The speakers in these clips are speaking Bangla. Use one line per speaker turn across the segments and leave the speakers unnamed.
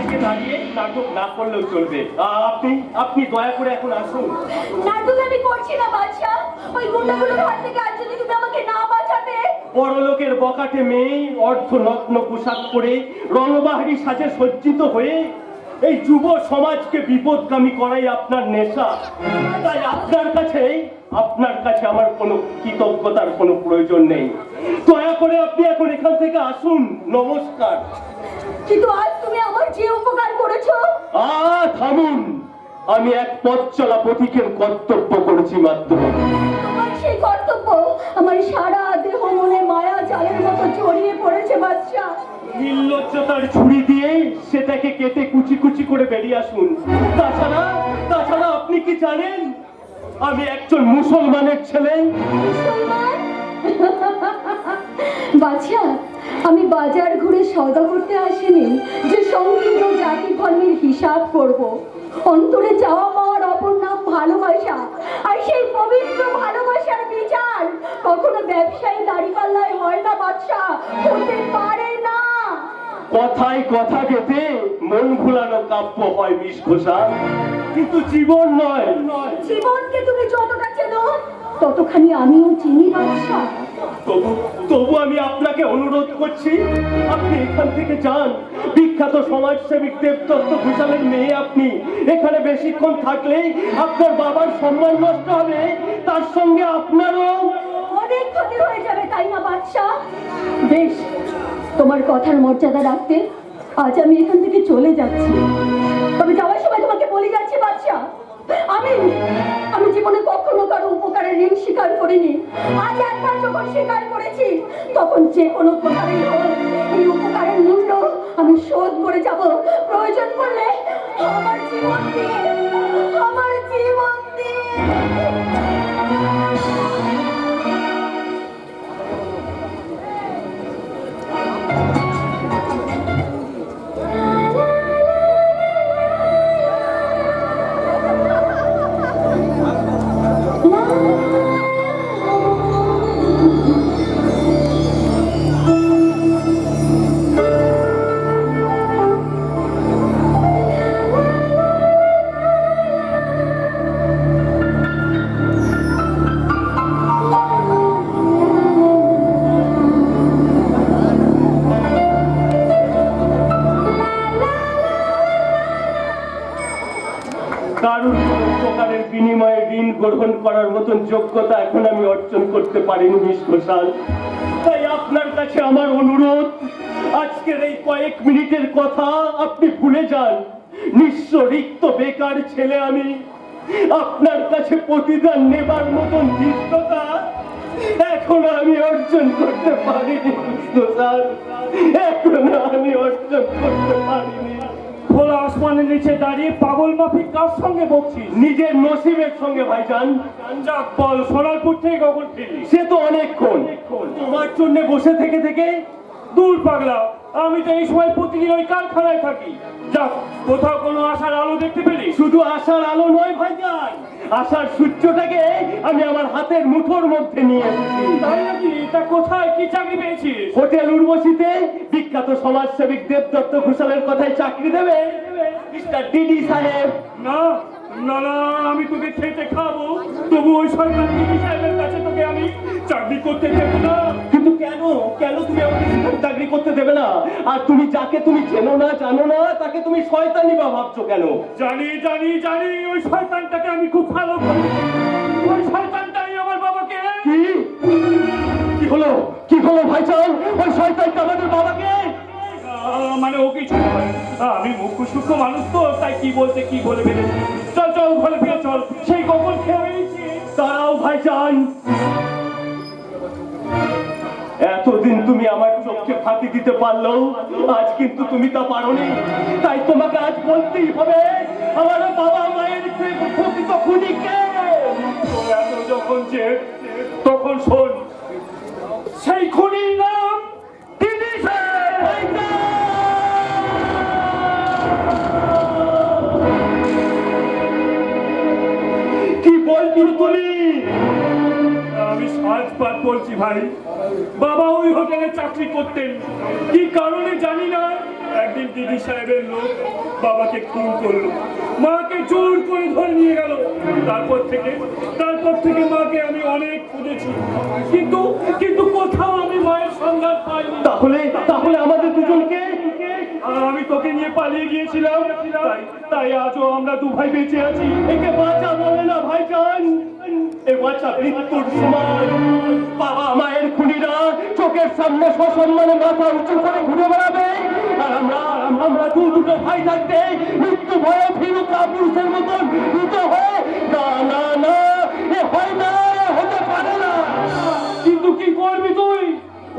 থেকে দাঁড়িয়ে নাটক না করলেও চলবে। আপনি আপনি দয়া করে এখন আসুন।
নাটক আমি করছি না বাদশা। ওই গুন্ডাগুলোর হাত থেকে আজ যদি তুমি আমাকে না বাঁচাতে।
পরলোকের বকাটে মেয়ে অর্ধনগ্ন পোশাক পরে রণবাহারি সাজে সজ্জিত হয়ে এই যুব সমাজকে বিপদগামী করাই আপনার নেশা। তাই আপনার কাছে আমার কোনো কৃতজ্ঞতার কোনো প্রয়োজন নেই। দয়া করে আপনি এখন এখান থেকে আসুন। নমস্কার।
কিন্তু আজ তুমি আমার যে উপকার করেছো।
থামুন। আমি এক পথ চলা পথিকের কর্তব্য করেছি মাত্র।
তোমার সেই কর্তব্য আমার সারা দেহ মনে মায়া জালের মতো জড়িয়ে পড়েছে বাদশা।
নির্লজ্জতার ছুরি দিয়ে সেটাকে কেটে কুচি কুচি করে বেরিয়ে আসুন। তাছাড়া আপনি কি জানেন আমি একজন মুসলমানের ছেলে?
মুসলমান? বাদশা, আমি বাজার ঘুরে সওদা করতে আসিনি যে সংকীর্ণ জাতি ধর্মের হিসাব করব। অন্তরে চাওয়া পাওয়ার অপর নাম ভালোবাসা। আর সেই পবিত্র ভালোবাসার বিচার কখনো ব্যবসায়ী দাড়িপাল্লায় হয় না বাদশা, হতে পারে না।
কথায় কথা কেটে মন ভুলানো কাব্য হয় বিষঘোষা, কিন্তু জীবন নয়।
জীবনকে তুমি যতটা চেনো ততখানি আমিও চিনি বাদশা।
তবু আমি আপনাকে অনুরোধ করছি, আপনি এখান থেকে যান। বিখ্যাত সমাজসেবী দেবদত্ত ঘোষালের মেয়ে আপনি। এখানে বেশিক্ষণ থাকলেই আপনার বাবার সম্মান নষ্ট হবে, তার সঙ্গে আপনারও
অনেক ক্ষতি হয়ে যাবে, তাই না বাদশা? বেশ, তোমার কথার মর্যাদা রাখতে আজ আমি এখান থেকে চলে যাচ্ছি। তবে যাওয়ার সময় তোমাকে বলে যাচ্ছি বাদশা, আমি জীবনে কখনো কারো উপকারের ঋণ স্বীকার করিনি। আজ একবার যখন স্বীকার করেছি তখন যে কোনো প্রকারেই হোক এই উপকারের মূল্য আমি শোধ করে যাব। প্রয়োজন পড়লে আমার জীবন দিয়ে।
কারোর উপকারের বিনিময়ে ঋণ গ্রহণ করার মতন যোগ্যতা এখন আমি অর্জন করতে পারিনি ঘোষাল। তাই আপনার কাছে আমার অনুরোধ, আজকের এই কয়েক মিনিটের কথা আপনি ভুলে যান। নিঃস্ব রিক্ত বেকার ছেলে আমি। আপনার কাছে প্রতিদান নেবার মতন ধৃষ্টতা এখনো আমি অর্জন করতে পারিনি ঘোষাল। এখনো আমি অর্জন করতে পারিনি।
খোলা আসমানের নিচে দাঁড়িয়ে পাগল মাফিক কার সঙ্গে বকছিস?
নিজের নসিবের সঙ্গে ভাইজান।
যাক বল, সোনারপুর থেকে কখন ফিরলি?
সে তো অনেকক্ষণ। তোমার জন্য বসে থেকে থেকে।
দূর পাগলা, আমি তো এই সময় প্রতিদিন ওই কারখানায় থাকি। যাক, কোথাও কোনো আশার আলো দেখতে পেলি?
শুধু আশার আলো নয় ভাইজান, আশার সূর্যটাকে আমি আমার হাতের মুঠোর মধ্যে নিয়ে এসেছি।
তাই নাকি? তা কোথায় কি চাকরি পেয়েছিস?
হোটেল উর্বশীতে বিখ্যাত সমাজসেবক দেবদত্ত ঘোষালের কথায় চাকরি দেবে মিস্টার ডিডি সাহেব।
না না না, আমি তোকে খেতে খাবো, তবু ওই সরকার ডিডি সাহেবের কাছে তোকে আমি চাকরি করতে দেব না।
কিন্তু কেন তুমি আমাকে সেখানে চাকরি করতে দেবে না? আর তুমি যাকে তুমি চেনো না জানো না তাকে তুমি শয়তানি বা ভাবছো কেন?
জানি জানি জানি, ওই শয়তানটাকে আমি খুব ভালো করি। ওই শয়তানটাই আমার বাবাকে।
কি হলো ভাইজান? ওই শয়তানটা আমাদের বাবাকে?
মানে ও কিছু নয়, আমি মুখ্য সূক্ষ্ম মানুষ তো, তাই কি বলতে কি বলে ফেলেছি। চল চল ঘরে ফিরে চল, সেই গোপন খেয়ে বেরিয়েছি।
দাঁড়াও ভাইজান, এতদিন তুমি আমার চোখে ফাঁকি দিতে পারলেও আজ কিন্তু তুমি তা পারোনি। তাই তোমাকে আজ বলতেই হবে, আমার বাবা মায়ের প্রকৃত খুনি কে?
এত যখন যে তখন শোন, সেই খুনির নাম ডিডি সাহেব।
কি বলছি তুমি?
আমি সাজপাত বলছি ভাই। বাবা ওই হোটেলে চাকরি করতেন, কি কারণে জানি না, একদিন দিদি সাহেবের লোক বাবাকে খুন করলো, মাকে জোর করে ধরে নিয়ে গেল। তারপর থেকে মাকে আমি অনেক খুঁজেছি, কিন্তু কিন্তু কোথাও আমি মায়ের সন্ধান পাইনি।
তাহলে আমাদের দুজনকে
আমি তোকে নিয়ে পালিয়ে গিয়েছিলাম, তাই আজও আমরা দু ভাই বেঁচে আছি।
একে বাঁচা বলে না ভাইজান, এ বাঁচা মৃত্যুর সমান। বাবা মায়ের খুনিরা চোখের সামনে সসম্মানে মাথা উঁচু করে ঘুরে বেড়াবে, আর আমরা দুটো ভাই থাকতে মৃত্যু ভয়ে ভীরু কাপুরুষের মতন দ্রুত হয়ে না না না, এ হয় না, এ হতে পারে না।
কিন্তু কি করবি তুই?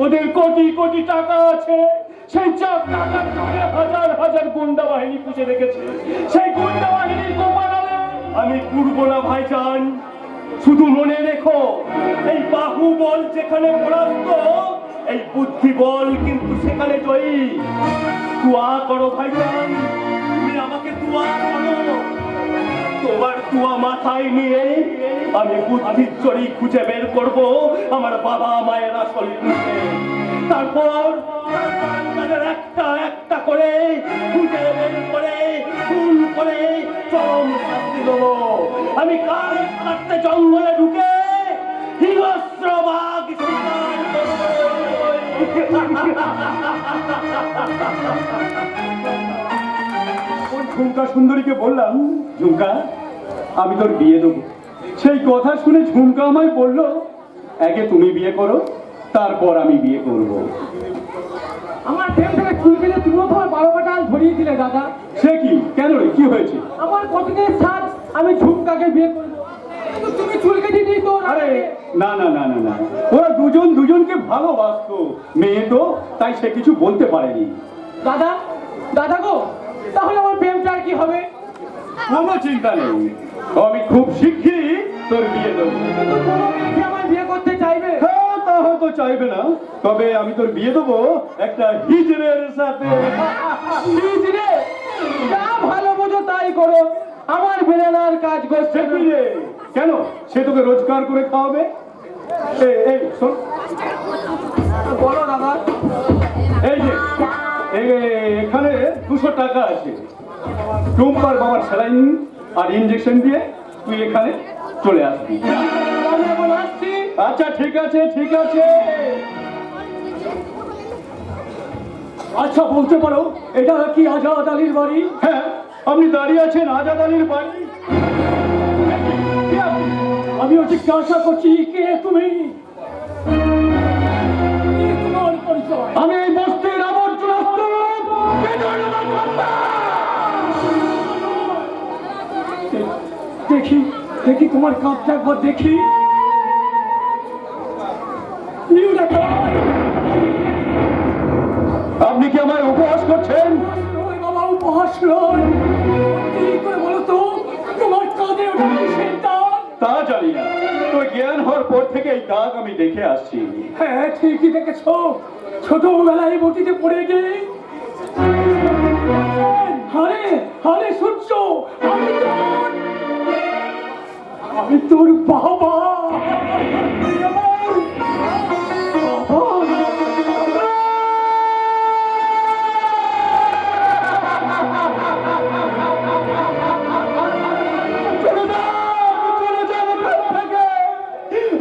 ওদের কোটি কোটি টাকা আছে, সেই চাপ টাকার জন্য হাজার হাজার গুন্ডা বাহিনী পুষে রেখেছে। সেই গুন্ডা বাহিনীর গোপালালে
আমি করবো না ভাইজান, শুধু মনে রেখো, এই বাহুবল যেখানে পরাস্ত, এই বুদ্ধি বল কিন্তু সেখানে জয়ী। দোয়া করো ভাইজান, তুমি আমাকে দোয়া করো। তোমার দোয়া মাথায় নিয়ে আমি বুদ্ধির চড়ি খুঁজে বের করব আমার বাবা মায়ের আসল খুঁজে। তারপর তাদের একটা একটা করে খুঁজে বের করে খুন করে চরম শাস্তি দেবো। আমি কাল কাটতে জঙ্গলে ঢুকে হিংস্র বাঘ শিকার করবো।
ঝুমকা সুন্দরীকে বললাম, ঝুমকা আমি তোর বিয়ে দেবো। সেই কথা শুনে ঝুমকা আমায় বলল, আগে তুমি বিয়ে করো, তারপর আমি বিয়ে করব।
আমার প্রেম থেকে চুল কেটে তুমিও তোমার 12টা ডাল ধরিয়ে দিলে দাদা।
সে কি, কেন রে, কি হয়েছে?
আমার কতদিনের সাজ আমি ঝুমকাকে বিয়ে করবো, কিন্তু তুমি চুল কেটে দিই তো।
আরে না না না না না, ওরা দুজনকে ভালোবাসতো, মেয়ে তো, তাই সে কিছু বলতে পারেনি।
দাদা দাদা গো, তাহলে আমার প্রেমটা আর কি হবে?
কোনো চিন্তা নেই, আমি খুব শিগগিরই তোর বিয়ে দেবো।
কিন্তু কোনো মেয়ে কি আমার বিয়ে করতে চাইবে?
হ্যাঁ, তা হয়তো চাইবে না, তবে আমি তোর বিয়ে দেবো একটা হিজড়ের সাথে।
হিজড়ে? যা ভালো বোঝো তাই করো, আমার বেলানার কাজ করছে
সে কি রে? কেন, সে তোকে রোজগার করে খাওয়াবে? এই শোন,
বলো দাদা।
এই যে এখানে 200 টাকা আছে, টুম্পার বাবার স্যালাইন আর ইনজেকশন দিয়ে তুই এখানে চলে আসবি।
আমি এখন আসছি।
আচ্ছা ঠিক আছে ঠিক আছে।
আচ্ছা বলতে পারো, এটা কি আজাদ আলীর বাড়ি?
হ্যাঁ, আপনি দাঁড়িয়ে আছেন আজাদ আলীর বাড়ি। কে আপনি?
আমিও জিজ্ঞাসা করছি, কে তুমি? কি তোমার পরিচয়?
আমি এই বস্তির আবর্জনা স্তূপ।
দেখি দেখি তোমার কাপটা একবার দেখি।
আপনি কি আমায় উপহাস করছেন?
বাবা উপহাস নয়, সত্যি করে বলো তো, তোমার কাঁধে ওটা কিসের দাগ?
তা জানি না, তো জ্ঞান হওয়ার পর থেকে এই দাগ আমি দেখে আসছি।
হ্যাঁ ঠিকই দেখেছো, ছোটবেলায় বটিতে পড়ে গিয়ে। হারে হারে সূর্য, আমি তোর বাবা।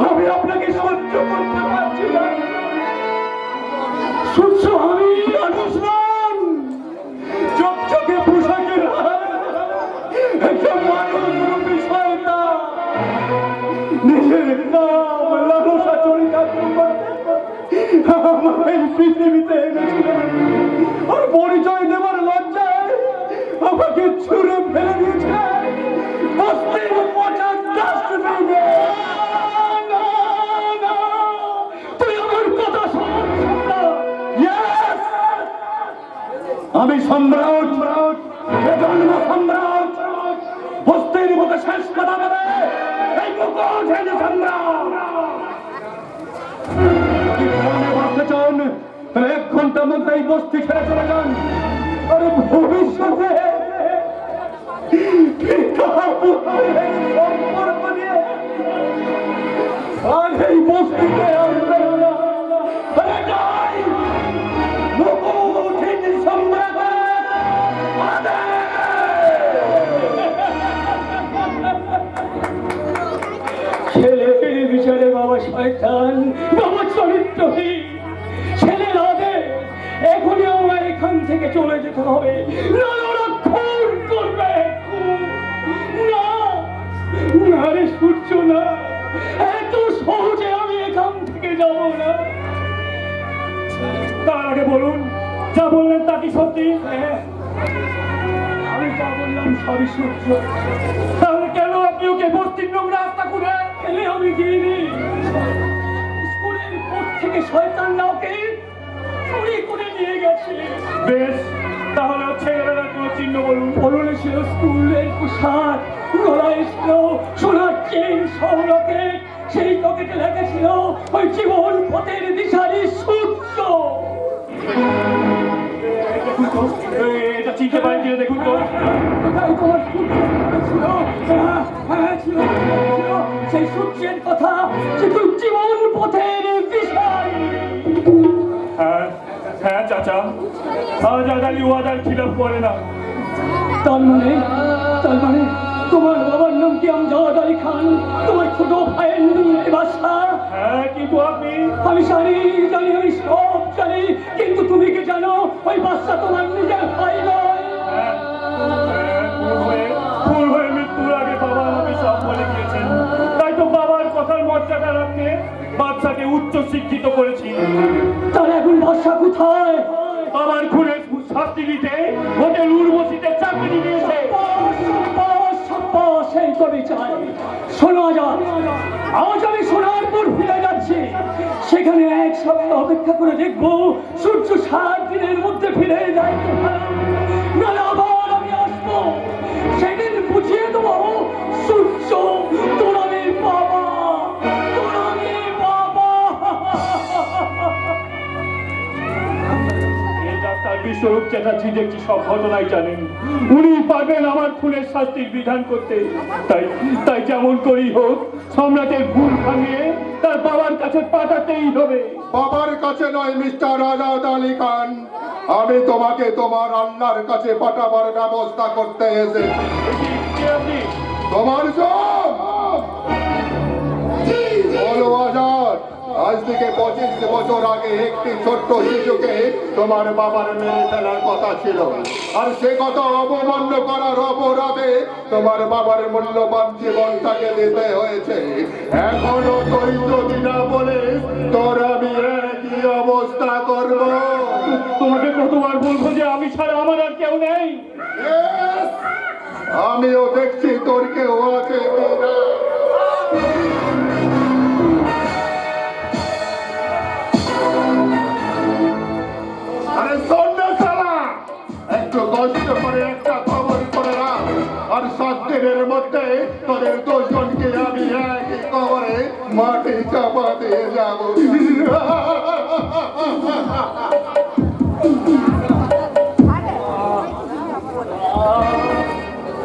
আমি আপনাকে সহ্য করতে পারছি না।
সূর্য, আমি
মানুষ নন, চকচকে পোশাকের একটা মানুষ বিষয়টা নিজের নাম লালসা চরিতার্থ করতে আমার এই পৃথিবীতে এনেছিলেন, আর পরিচয় দেবার লজ্জায় আমাকে ছুঁড়ে ফেলে দিয়েছে বস্তির পচা ডাস্টবিনে। আমি সম্রাট, জন্ম সম্রাট, বস্তির মতো শেষ কথা বলে এই মুকুট হেনে সম্রাট। বাঁচতে চান তাহলে 1 ঘন্টার মধ্যে এই বস্তি ছেড়ে চলে যান, আর ভবিষ্যতে সম্পর্ক নিয়ে আর এই বস্তিতে আসবেন না। মুকুট হেনে সম্রাট।
হবে, নাহলে ওরা খুন করবে, খুন। না না রে সূর্য, না, এত সহজে আমি এখান থেকে যাব না।
তার আগে বলুন, যা বললেন তা কি সত্যি?
হ্যাঁ, আমি যা বললাম সবই সত্য।
তাহলে কেন আপনি ওকে বস্তির নোংরা রাস্তা করে
এলে আমি দিইনি, স্কুলের পর থেকে শয়তানরা ওকে চুরি করে নিয়ে গেছে।
বেশ, তাহলে ছেলেবেলার কোনো চিহ্ন বলুন।
পরনে ছিল স্কুলের পোশাক, গলায় ছিল সোনার চেন সহ রকেট, সেই রকেটে লেখা ছিল ওই জীবন পথের দিশারি সূর্য।
দেখুন তো, এটা চিনতে পারেন কিনা দেখুন তো।
তাই তোমার সূর্য ছিল, হ্যাঁ ছিল, সেই সূর্যের কথা, সে তো জীবন পথের দিশারি।
হ্যাঁ হ্যাঁ চাচা, আজাদ আলী ওয়াদার খিলাফ করে না।
তার মানে তোমার বাবার নাম কি আমজাদ আলী খান, তোমার ছোট ভাইয়ের নাম বাদশা?
হ্যাঁ, কিন্তু আপনি
আমি জানি, আমি সব জানি, কিন্তু তুমি কি জানো ওই বাচ্চা তোমার নিজের ভাই নয়?
ভুল হয়ে মৃত্যুর আগে বাবা আমাকে সব বলে গিয়েছেন। তাই তো বাবার কথার মর্যাদা রাখতে বাচ্চাকে উচ্চ শিক্ষিত করেছি।
তার এখন বাদশা কোথায়?
বাবার খুনের শাস্তি দিতে হোটেল উর্বশীতে চাকরি দিয়েছে।
সেই কবি চাই। শোনো আজ আমি সোনারপুর ফিরে যাচ্ছি, সেখানে এক সপ্তাহ অপেক্ষা করে দেখবো সূর্য 7 দিনের মধ্যে ফিরে যায় কিনা। নাহলে আবার আমি আসবো, সেদিন বুঝিয়ে দেবো সূর্য তোরামের বাবা, তোরামের বাবা।
ডাক্তার বিশ্বরূপ চ্যাটার্জি দেখছি সব ঘটনাই জানেন। উনি পারবেন আমার খুনের শাস্তির বিধান করতে। তাই যেমন করি হোক সম্রাটের ভুল ভাঙিয়ে তার বাবার কাছে পাঠাতেই হবে।
বাবার কাছে নয় মিস্টার আজাদ আলী খান, আমি তোমাকে তোমার আল্লাহর কাছে পাঠাবার ব্যবস্থা করতে এসেছি।
আপনি
তোমার জব বলো আজাদ, আজ থেকে 25 বছর আগে একটি ছোট্ট শিশুকে তোমার বাবার মেরে ফেলার কথা ছিল, আর সে কথা অবমান্য করার অপরাধে তোমার বাবার মূল্যবান জীবনটাকে দিতে হয়েছে। এখনো তুই যদি না বলে তোর আমি একই অবস্থা করব।
তোমাকে কতবার বলবো যে আমি ছাড়া আমার আর কেউ নেই।
Yes! আমিও দেখছি তোর কেউ আছে কিনা। আরে শোন না শালা, একটু কষ্ট করে একটা খবর করে রাখ, আর 7 দিনের মধ্যে তোদের 2 জনকে আমি একই খবরে মাটি চাপা দিয়ে যাব।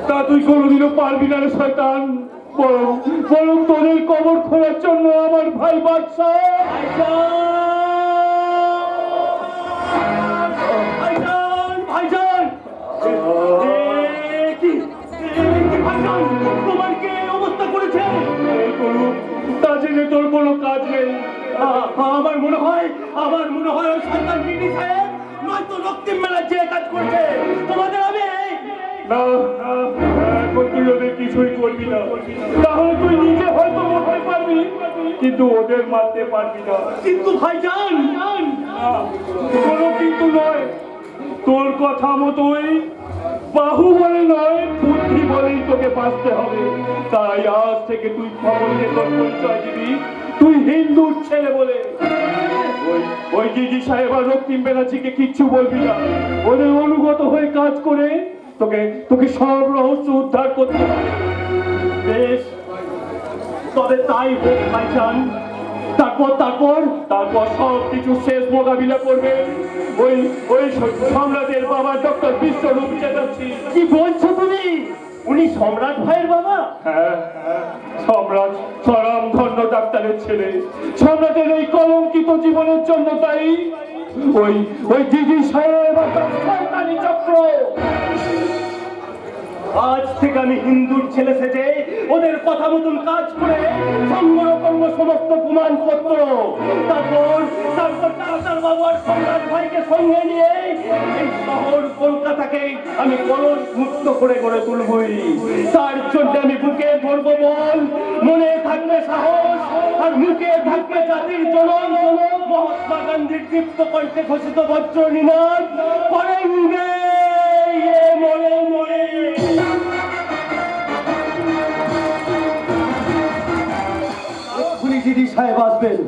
তা তুই কোনোদিনও পারবি না রে শয়তান। বরং তোদের কবর খোলার জন্য আমার ভাই বাদশা ভাইজান তোমার কে অবস্থা করেছে? তা জেনে তোর কোনো কাজ নেই। আমার মনে হয় ওই সরকার মিনি সাহেব নয়তো রক্তিম মেলার যে কাজ করছে। তোমাদের আমি না, এখন তুই ওদের কিছুই করবি না। তাহলে তুই নিজে হয়তো মরতে পারবি, কিন্তু ওদের মারতে পারবি না। কিন্তু ভাইজান, কোনো কিন্তু নয়, তোর কথা মতোই বাহু বলে নয় বুদ্ধি বলেই তোকে বাঁচতে হবে। তাই আজ থেকে তুই খবরকে তোর পরিচয় দিবি তুই হিন্দুর ছেলে বলে। ওই দিদি সাহেব আর রক্তিম ব্যানার্জিকে কিচ্ছু বলবি না। ওদের অনুগত হয়ে কাজ করে তোকে সব রহস্য উদ্ধার করতে হবে। বেশ, তবে তাই হোক ভাইজান। তারপর সব কিছু শেষ মোকাবিলা করবে ওই সম্রাটের বাবা ডক্টর বিশ্বরূপ চ্যাটার্জি। কি বলছো তুমি? উনি সম্রাট ভাইয়ের বাবা? হ্যাঁ, সম্রাট সরম ধন্য ডাক্তারের ছেলে। সম্রাটের এই কলঙ্কিত জীবনের জন্য তাই ওই দিদি সাহেব চক্র।
আজ থেকে আমি হিন্দুর ছেলে সেজে ওদের কথা মতন কাজ করে সংগ্রহ করবো সমস্ত প্রমাণপত্র। তারপর তার বাবার সম্রাট ভাইকে সঙ্গে নিয়ে এই শহর কলকাতাকে আমি কলস মুক্ত করে গড়ে তুলবই। তার জন্য আমি বুকে ধরবো বল, মনে থাকবে সাহস, আর মুখে থাকবে জাতির জনক মহাত্মা গান্ধীর দীপ্ত কণ্ঠে ঘোষিত বজ্র নিনাদ, করেঙ্গে ইয়ে মরে মরে।
এক্ষুনি দিদি সাহেব আসবেন।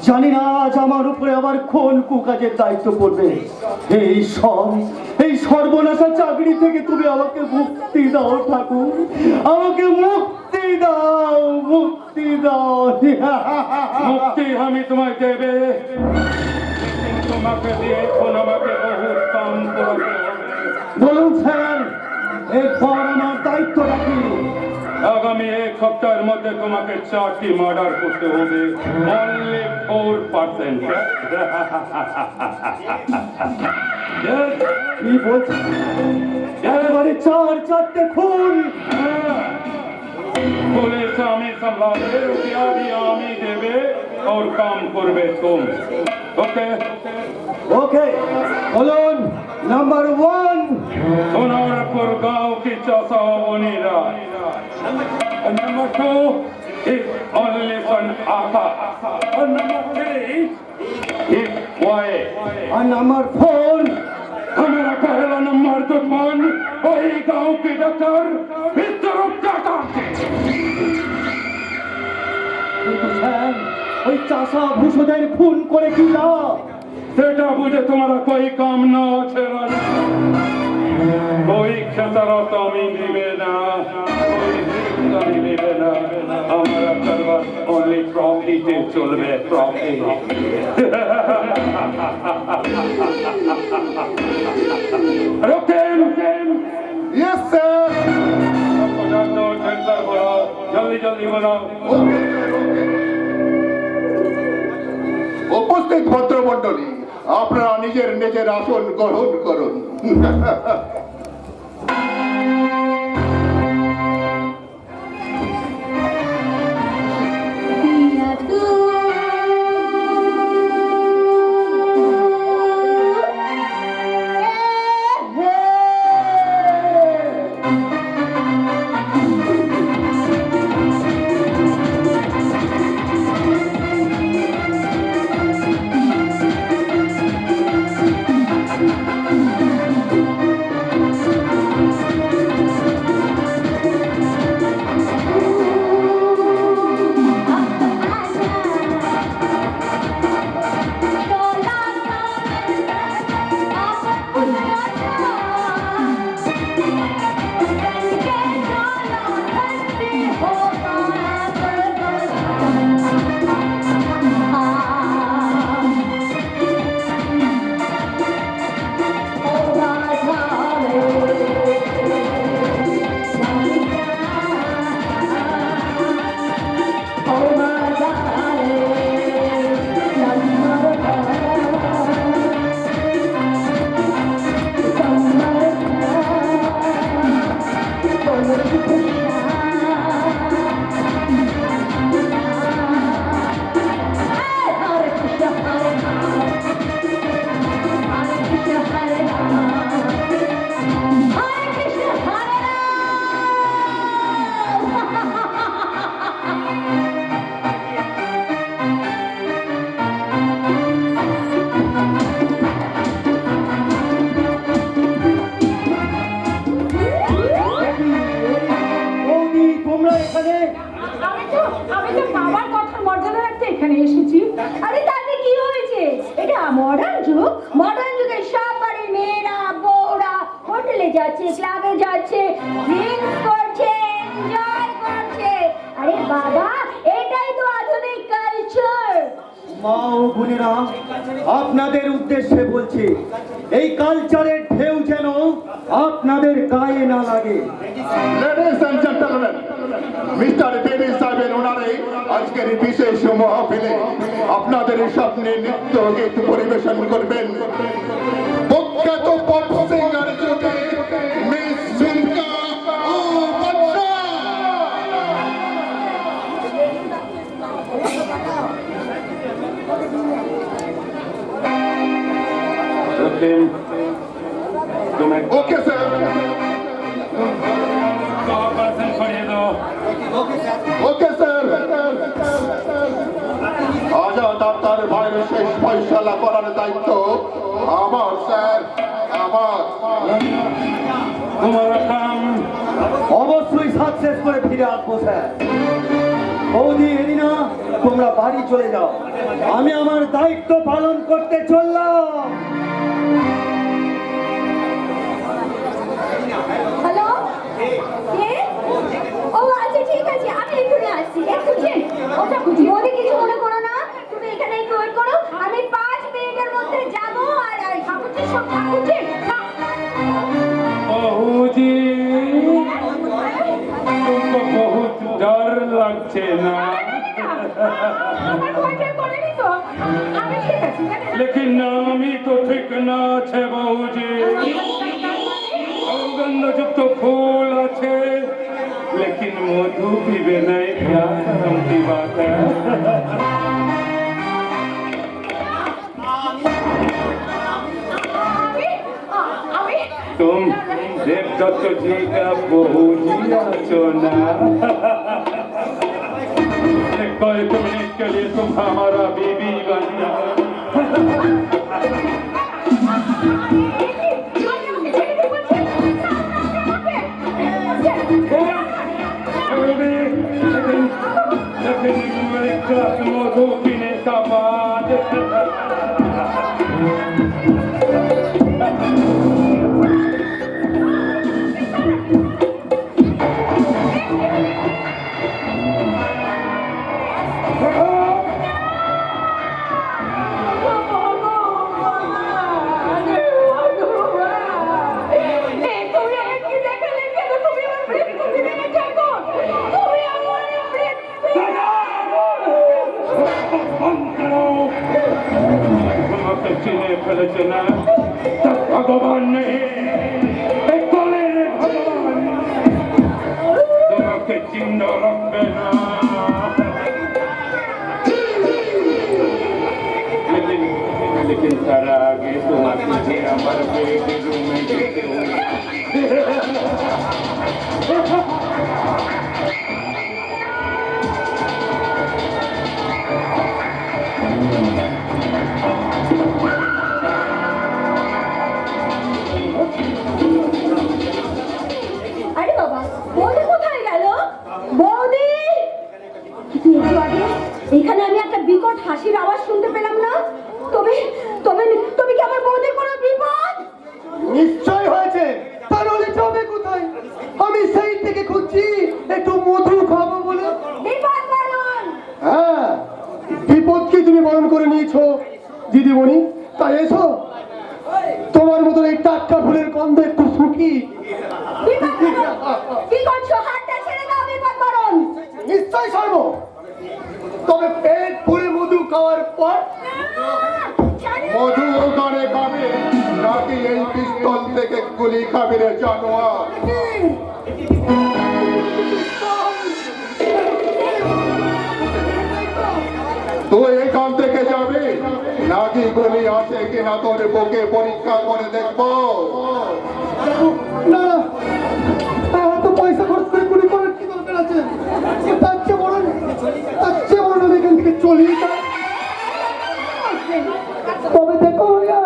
জানি না আজ আমার উপরে আবার কোন কুকাজের দায়িত্ব পড়বে। এই সর্বনাশা চাকরি থেকে তুমি আমাকে মুক্তি দাও ঠাকুর, আমাকে মুক্তি দাও, মুক্তি দাও।
মুক্তি আমি তোমায় দেবে, তোমাকে দিয়ে এখন আমাকে বহুত কাম করতে হবে।
বলুন স্যার, এরপর আমার দায়িত্বটা কি?
আগামী 1 সপ্তাহের মধ্যে তোমাকে 4টি মার্ডার করতে হবে। অনলি 4%।
কি বলছেন? একেবারে 4-4টে খুন?
पुलिस आमी संभाले, रुपया भी आमी देवे और काम करबे तुम। ओके
ওকে, বলুন নাম্বার 1।
सोनारपुर गांव की चाचा बनीरा। Number 2 is only son Aka. और नंबर 3 is Why.
আর নাম্বার 4?
हमारा पहला नंबर दुश्मन वही गांव के डॉक्टर मिस्टर टाटा।
কিন্তু স্যার, ওই চাষা ভূষদের খুন করে কি লাভ?
सेटा बुझे तुम्हारा कोई काम ना আছে রাজা। कोई खतरा तो আমি দিবে না, कोई হিস্টরি দিবে না। আমরা করবা only প্রফিটে চলবে, প্রফিট। রোকেন
yes sir.
जल्दी जल्दी बनाओ।
উপস্থিত ভদ্রমণ্ডলী, আপনারা নিজের নিজের আসন গ্রহণ করুন।
আমি তো বাবার কথার মর্যাদা রাখতে এখানে এসেছি। আরে তাতে কি হয়েছে? এটা মডার্ন যুগ। মডার্ন যুগে সব বাড়ির মেয়েরা বউরা হোটেলে যাচ্ছে, ক্লাবে যাচ্ছে, ড্রিঙ্কস করছে, এনজয় করছে। আরে বাবা, এটাই তো আধুনিক কালচার।
মা ও বোনেরা, আপনাদের উদ্দেশ্যে বলছি, এই কালচারের ঢেউ যেন আপনাদের গায়ে না লাগে।
Ladies and gentleman, mister Teddy সাহেবের ওনারে আজকের বিশেষ মহফিলে আপনাদের সামনে নৃত্য গীত পরিবেশন করবেন প্রখ্যাত পপ সিঙ্গার জুটি মিস ঝুমকা ও শেষ ফয়সালা করার দায়িত্ব আমার স্যার, আমার।
তোমার কাম
অবশ্যই সাকসেস করে ফিরে আসবো স্যার। বৌদি এলিনা, তোমরা বাড়ি চলে যাও, আমি আমার দায়িত্ব পালন করতে চললাম।
হ্যালো, কে? ও আচ্ছা, ঠিক আছে, আমি এক্ষুনি আসছি, এক্ষুনি। ওটা বৌদি কিছু মনে করো না, তুমি এখানে একটু ওয়েট করো, আমি 5 মিনিটের মধ্যে যাবো। আর ঠাকুরজি সব ঠাকুরজি
बहुजी तुमको बहुत डर लगছে না? लेकिन नामी तो ठीक ना আছে बहुजी। गंधयुक्त फूल আছে, लेकिन मधु पीबे नहीं, क्या शर्म की बात है। तुम देवदत्त जी का बहू जी आचो ना। कल तुमने इसके लिए तुम हमारा बीबी बन जाओ। लेकिन मेरे ग्लास मधु पीने का बाद চিনে ফেলেছে না, ভগবান নেই, কলের ভগবান তোমাকে চিহ্ন রাখবে না। लेकिन তার আগে তোমাকে আমার বেডরুমে যেতে হবে।
আরে বাবা, বৌদি কোথায় গেল? বৌদি, একটু আগে এখানে আমি একটা বিকট হাসির আওয়াজ শুনতে পেলাম না? তবে তবে তবে কি আমার বৌদির কোনো বিপদ?
নিশ্চয় হয়েছে, তাহলে যাবে কোথায়? আমি সেই থেকে খুঁজছি একটু মধু খাবো বলে।
বিপদ বারণ।
হ্যাঁ, বিপদ কি তুমি বরণ করে নিয়েছো দিদিমণি? তাই এসো, তোমার মতন এই টাটকা ফুলের গন্ধ একটু শুকি।
বিপদ বারণ। কি করছো? হাতটা ছেড়ে দাও, বিপদ বারণ।
নিশ্চয় ছাড়বো, তবে পেট ভরে মধু খাওয়ার পর।
মধু ওখানে খাবে নাকি এই পিস্তল থেকে গুলি খাবে রে জানোয়ার? তুই এখান থেকে যাবি নাকি গুলি আছে কিনা তোর বুকে পরীক্ষা করে দেখবো?
না না, এত পয়সা খরচ করে গুলি করার কি দরকার আছে? তার চেয়ে বড় আমি এখান থেকে চলি যাই। তবে দেখো ভাইয়া,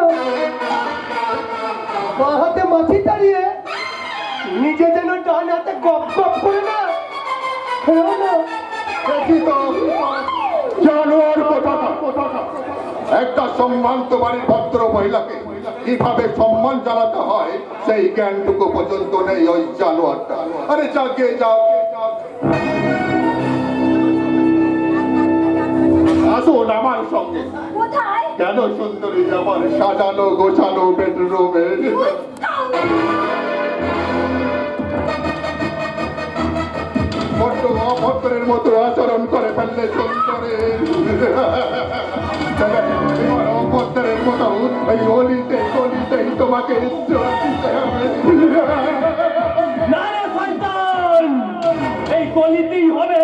বাঁ হাতে মাছি দাঁড়িয়ে নিজে যেন ডান হাতে গপ গপ করে না খেও না।
দেখি তো জানোয়ার কোথাকা। একটা সম্ভ্রান্ত বাড়ির ভদ্র মহিলাকে কিভাবে সম্মান জানাতে হয় সেই জ্ঞানটুকু পর্যন্ত নেই ওই জানোয়ারটা। আরে জাগে যাও, আসুন আমার সঙ্গে।
কোথায়?
কেন সুন্দরী আমার সাজানো গোছানো বেডরুমে? বড্ড অভদ্রের মতো আচরণ করে ফেললে সুন্দরী। অভদ্রের মতো ওই অলিতে গলিতেই তোমাকে ইজ্জত দিতে হবে।
না রে শয়তান, এই গলিতেই হবে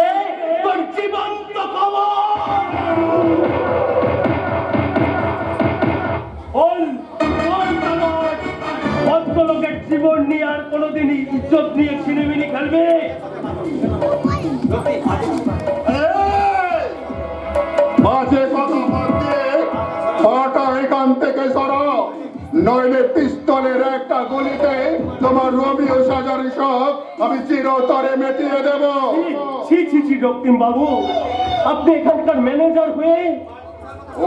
তোর জীবন্ত কবর। ভদ্রলোকের জীবন নিয়ে আর কোনোদিনই ইজ্জত নিয়ে ছিনিমিনি খেলবে?
বাজে কথা বাদ দিয়ে রোমিও সাজার শখ আমি চিরতরে মিটিয়ে দেব।
ছি ছি ছি রক্তিম বাবু, আপনি এখানকার ম্যানেজার হয়ে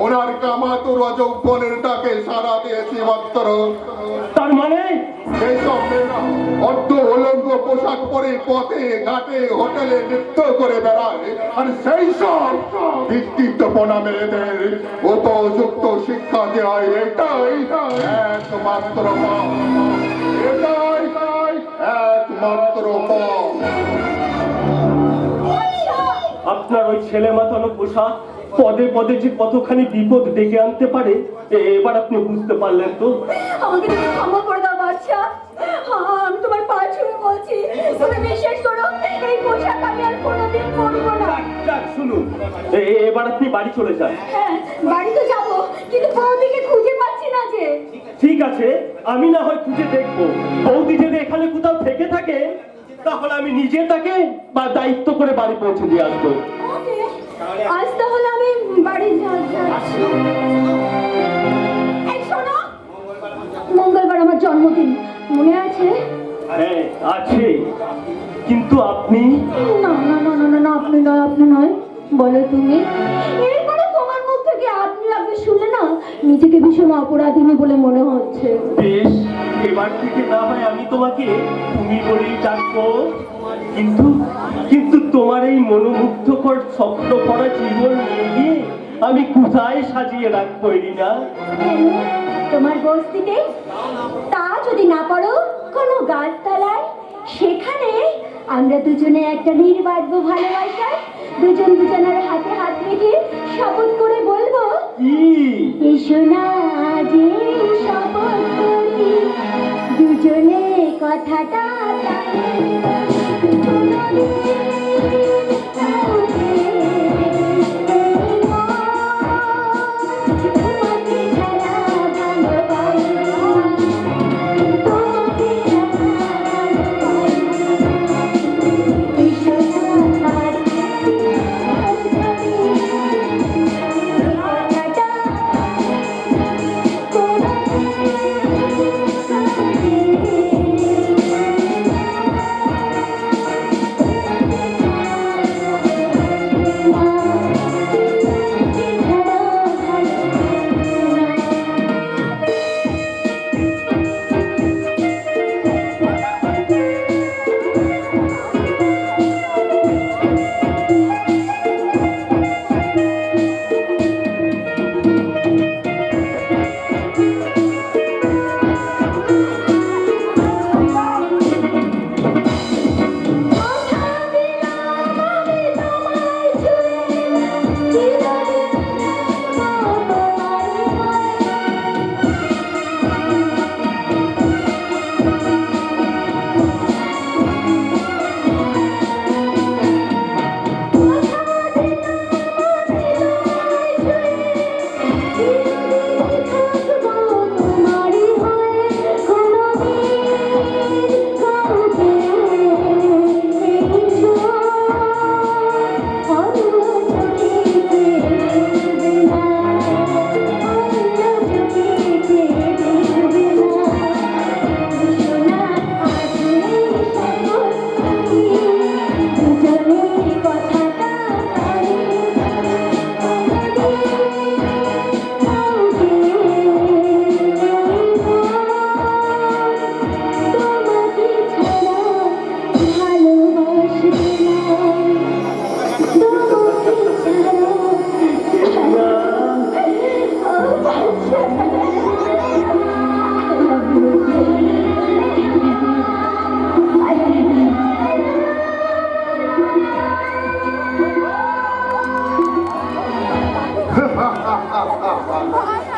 ওনার কামাতুর যৌবনের ডাকে সারা দিয়েছি মাত্র।
তার মানে
এইসব মেয়েরা অর্ধ উলঙ্গ পোশাক পরে পথে ঘাটে হোটেলে নৃত্য করে বেড়ায়, আর সেই সব বিকৃতপনা মেয়েদের উপযুক্ত শিক্ষা দেওয়া এটাই একমাত্র পথ। এটাই একমাত্র পথ।
আপনার ওই ছেলে মাতানো পোশাক পদে পদে যে কতখানি বিপদ ডেকে আনতে পারে এবার আপনি বুঝতে পারলেন তো?
আমাকে তুমি ক্ষমা করে দাও বাদশা। আমি তোমার পা ছুঁয়ে বলছি, তুমি বিশ্বাস করো এই পোশাক আমি আর কোনোদিন পরবো না।
যাক শুনুন, এবার আপনি বাড়ি চলে যান।
হ্যাঁ, বাড়ি তো যাবো, কিন্তু বৌদিকে খুঁজে পাচ্ছি না যে।
ঠিক আছে, আমি না হয় খুঁজে দেখবো। বৌদি যদি এখানে কোথাও থেকে থাকে তাহলে আমি নিজে তাকে বা দায়িত্ব করে বাড়ি পৌঁছে দিয়ে আসবো।
ওকে, আজ তাহলে আমি বাড়ি যাচ্ছি। এই শোনো, মঙ্গলবার আমার জন্মদিন, মনে আছে?
হ্যাঁ আছে, কিন্তু আপনি
না না না না না না, আপনি নয়, আপনি নয়, বলো তুমি। এরপরে তোমার মুখ থেকে আপনি আপনি শুনলে না নিজেকে ভীষণ অপরাধিনী বলে মনে হচ্ছে।
বেশ, এবার থেকে না হয় আমি তোমাকে তুমি বলেই ডাকবো, কিন্তু কিন্তু তোমার এই মনোমুগ্ধকর স্বপ্ন করা জীবন নিয়ে গিয়ে আমি কোথায় সাজিয়ে রাখবো এরিনা?
কেন? তোমার বস্তিতে? তা যদি না পারো কোনো গাছতলায়, সেখানে আমরা দুজনে একটা নির্বাধ্য ভালোবাসা দুজন দুজনের হাতে হাত রেখে শপথ করে বলবো,
কি
এসো না যে শপথ করি দুজনে কথাটা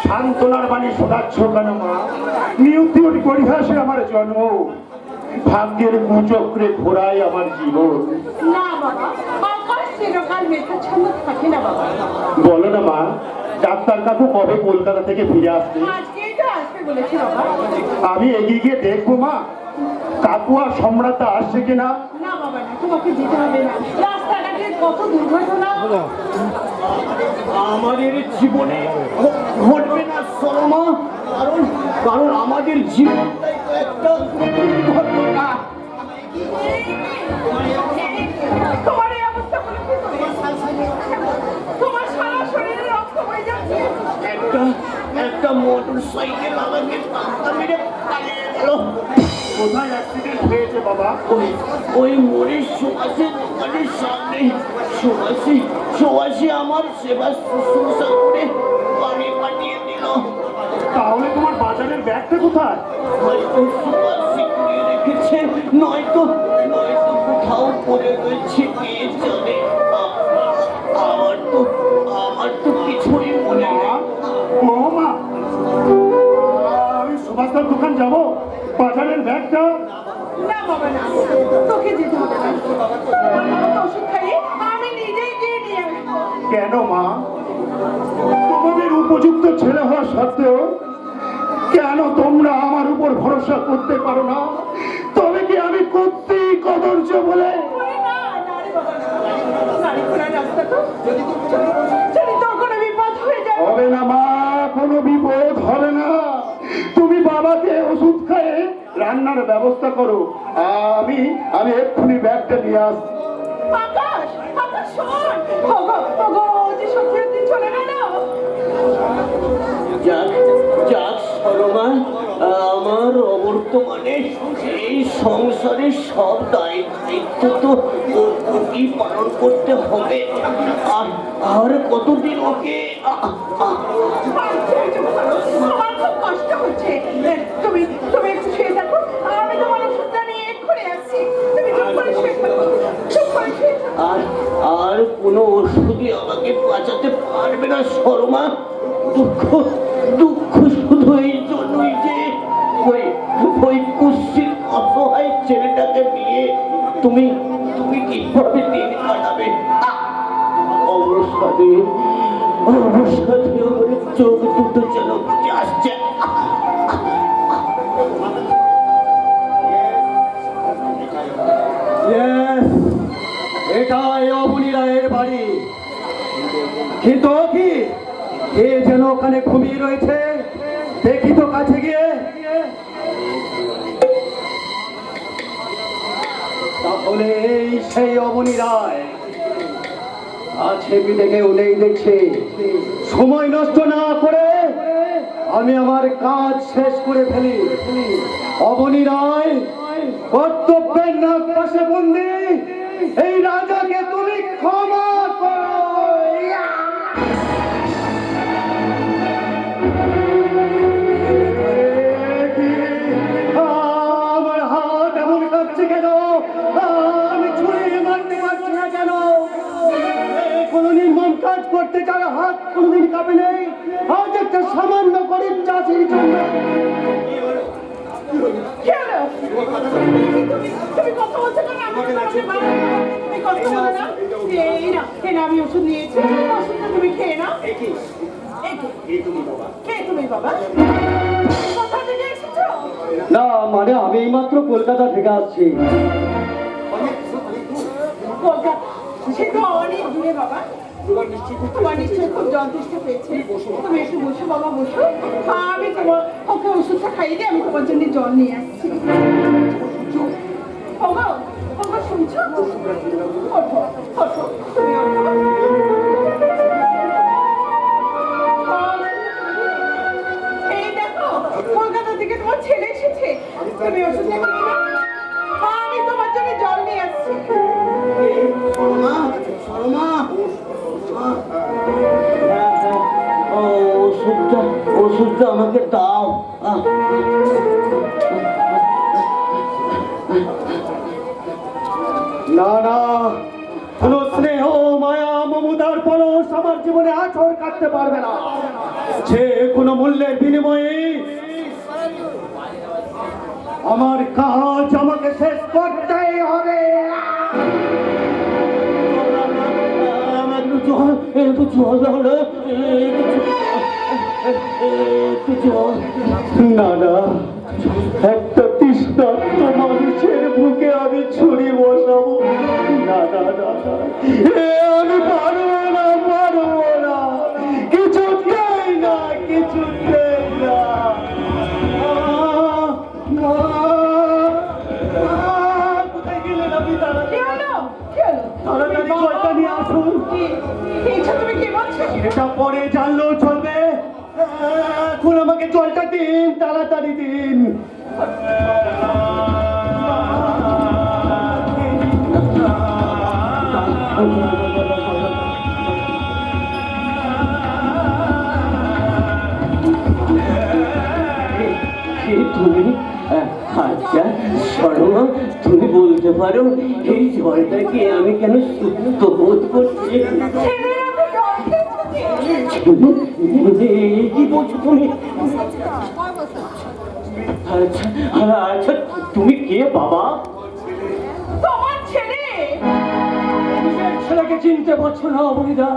সান্ত্বনার বাণী শোনাচ্ছ কেন মা? নিয়তির পরিহাসে আমার জন্ম, ভাগ্যের কুচক্রে ঘোরায় আমার জীবন।
না বাবা, আকাশ চিরকাল মেঘাচ্ছন্ন থাকে না বাবা।
বলো না মা, ডাক্তার কাকু কবে কলকাতা থেকে ফিরে আসবে?
আজকেই তো আসবে বলেছে বাবা।
আমি এগিয়ে গিয়ে দেখবো মা, কাকু আর সম্রাটটা আসছে কিনা।
না বাবা না, তোমাকে যেতে হবে না, রাস্তাঘাটে কত দুর্ঘটনা।
আমাদের জীবনে ঘটবে না সরমা, কারণ আমাদের জীবনটাই তো একটা দুর্ঘটনা। ওই মরিস সুভাষের দোকানের সামনে সুভাষী আমার সেবা শুশ্রূষা করে বাড়ি পাঠিয়ে দিল।
তাহলে তোমার বাজারের ব্যাগটা কোথায়?
হয়তো সুভাষী কুড়িয়ে রেখেছে, নয়তো কোথাও পড়ে রয়েছে, কে জানে। আমার তো কিছুই মনে নেই।
ও মা, আমি সুভাষদার দোকান যাব, বাজারের ব্যাগটা।
না বাবা না, তোকে যেতে হবে না। আমার বাবাকে ওষুধ খাইয়ে আমি নিজেই গিয়ে নিয়ে আসবো।
কেন মা, তোমাদের উপযুক্ত ছেলে হওয়া সত্ত্বেও কেন তোমরা আমার উপর ভরসা করতে পারো না? তবে কি আমি করতেই কদর্য বলে?
না, না রে বাবা না। গাড়ি ঘোড়ার রাস্তা তো। যদি তোর কোনো বিপদ হয়ে যায়।
হবে না মা, কোনো বিপদ হবে না। তুমি বাবাকে ওষুধ খাইয়ে রান্নার ব্যবস্থা করো, আমি এক্ষুনি ব্যাগটা নিয়ে আসছি।
আকাশ, আকাশ শোন। ওগো, যে সত্যি চলে গেল।
যাক সরমা, আমার অবর্তমানে এই সংসারের সব দায়িত্ব তো ওকেই পালন করতে হবে। আর কতদিন ওকে
আমার খুব কষ্ট হচ্ছে। তুমি একটু শুয়ে থাকো, আমি তোমার ওষুধটা নিয়ে এক্ষুনি আসছি। তুমি চুপ করে শুয়ে থাকো, চুপ করে শুয়ে থাকো।
আর কোনো ওষুধই আমাকে বাঁচাতে পারবে না শর্মা। দুঃখ শুধু এই জন্যই যে ওই কুৎসিত অসহায় ছেলেটাকে নিয়ে তুমি কিভাবে দিন কাটাবে। অবসাদে আমার চোখ দুটো যেন বুঝে আসছে।
এটাই অবনী রায়ের বাড়ি, কিন্তু কি এ যেন ওখানে ঘুমিয়ে রয়েছে, দেখি তো কাছে গিয়ে। তাহলে এই সেই অবনী রায় আছে পিঠে কেউ নেই দেখছি। সময় নষ্ট না করে আমি আমার কাজ শেষ করে ফেলি। অবনী রায় কর্তব্যের নাক পাশে বন্দি, এই রাজাকে তুমি ক্ষমা করো। আমার হাত এমন কাঁপছে কেন? আমি ছুরি মারতে পারছি না কেন? কোনো নির্মম কাজ করতে যারা হাত কোনোদিন কাঁপে নেই, আজ একটা সামান্য গরিব চাষির জন্য।
কি হলো? তুমি কথা বলছো কেন? আমি তোমাকে বারণ করলাম। তুমি কথা বলো না। এই না, আমি ওষুধ নিয়েছি। ওষুধটা তুমি খেয়ে নাও। কে তুমি বাবা? কোথা থেকে এসেছো?
না মানে আমি এইমাত্র কলকাতা থেকে আসছি।
কলকাতা? সে তো অনেক দূরে বাবা। তোমার নিশ্চয়ই খুব জল তেষ্টা পেয়েছে। তুমি একটু বসো বাবা, বসো। আমি ওকে ওষুধটা খাইয়ে দিয়ে আমি তোমার জন্য জল নিয়ে আসছি। ওগো, শুনছো? ওঠো, তুমি ওঠো। এই দেখো, কলকাতা থেকে তোমার ছেলে এসেছে। তুমি ওষুধটা খেয়ে নাও। আমি তোমার জন্য জল নিয়ে আসছি।
ওষুধটা আমাকে দাও।
না না, কোনো স্নেহ মায়া মমতার পরশ আমার জীবনে আছর কাটতে পারবে না। যে কোনো মূল্যের বিনিময়ে আমার কাজ আমাকে শেষ করতেই হবে।
একটু জল দাও না, একটু জল।
না না, একটা তৃষ্ণার্ত মানুষের বুকে আমি ছুরি বসাবো? না না না না, আমি পারবো না, কিছুতেই না। কোথায় গেলেন আপনি?
কি হলো?
তাড়াতাড়ি জলটা নিয়ে আসুন।
তুমি কি বলছো?
এটা পরে জানলেও চলবে, এখন আমাকে জলটা দিন, তাড়াতাড়ি দিন।
কে তুমি? আচ্ছা শোনো, তুমি বলতে পারো এই জলটাকে আমি কেন সুস্থ বোধ করছি? কি বলছো তুমি? আচ্ছা আচ্ছা, তুমি কে বাবা?
তোমার ছেলে।
ছেলেকে চিনতে পারছো না অবনীদা?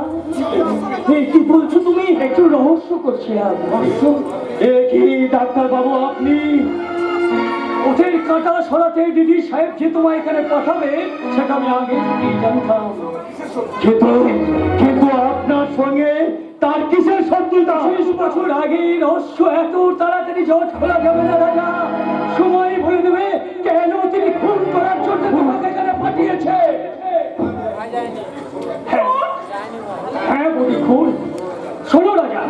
কি বলছো তুমি?
একটু রহস্য করছিলাম।
কি ডাক্তার বাবু আপনি?
ওদের কাঁটা সরাতে দিদি সাহেব যে তোমায় এখানে পাঠাবে সেটা আমি আগে থেকেই জানতাম।
কিন্তু কিন্তু আপনার সঙ্গে তার কিসের শত্রুতা?
20 বছর আগে রহস্য এত তাড়াতাড়ি জট খোলা যাবে না রাজা। সময় বলে দেবে কেন তিনি খুন করার জন্য তোমাকে এখানে পাঠিয়েছে। হ্যাঁ বলি খুন। শোনো রাজা,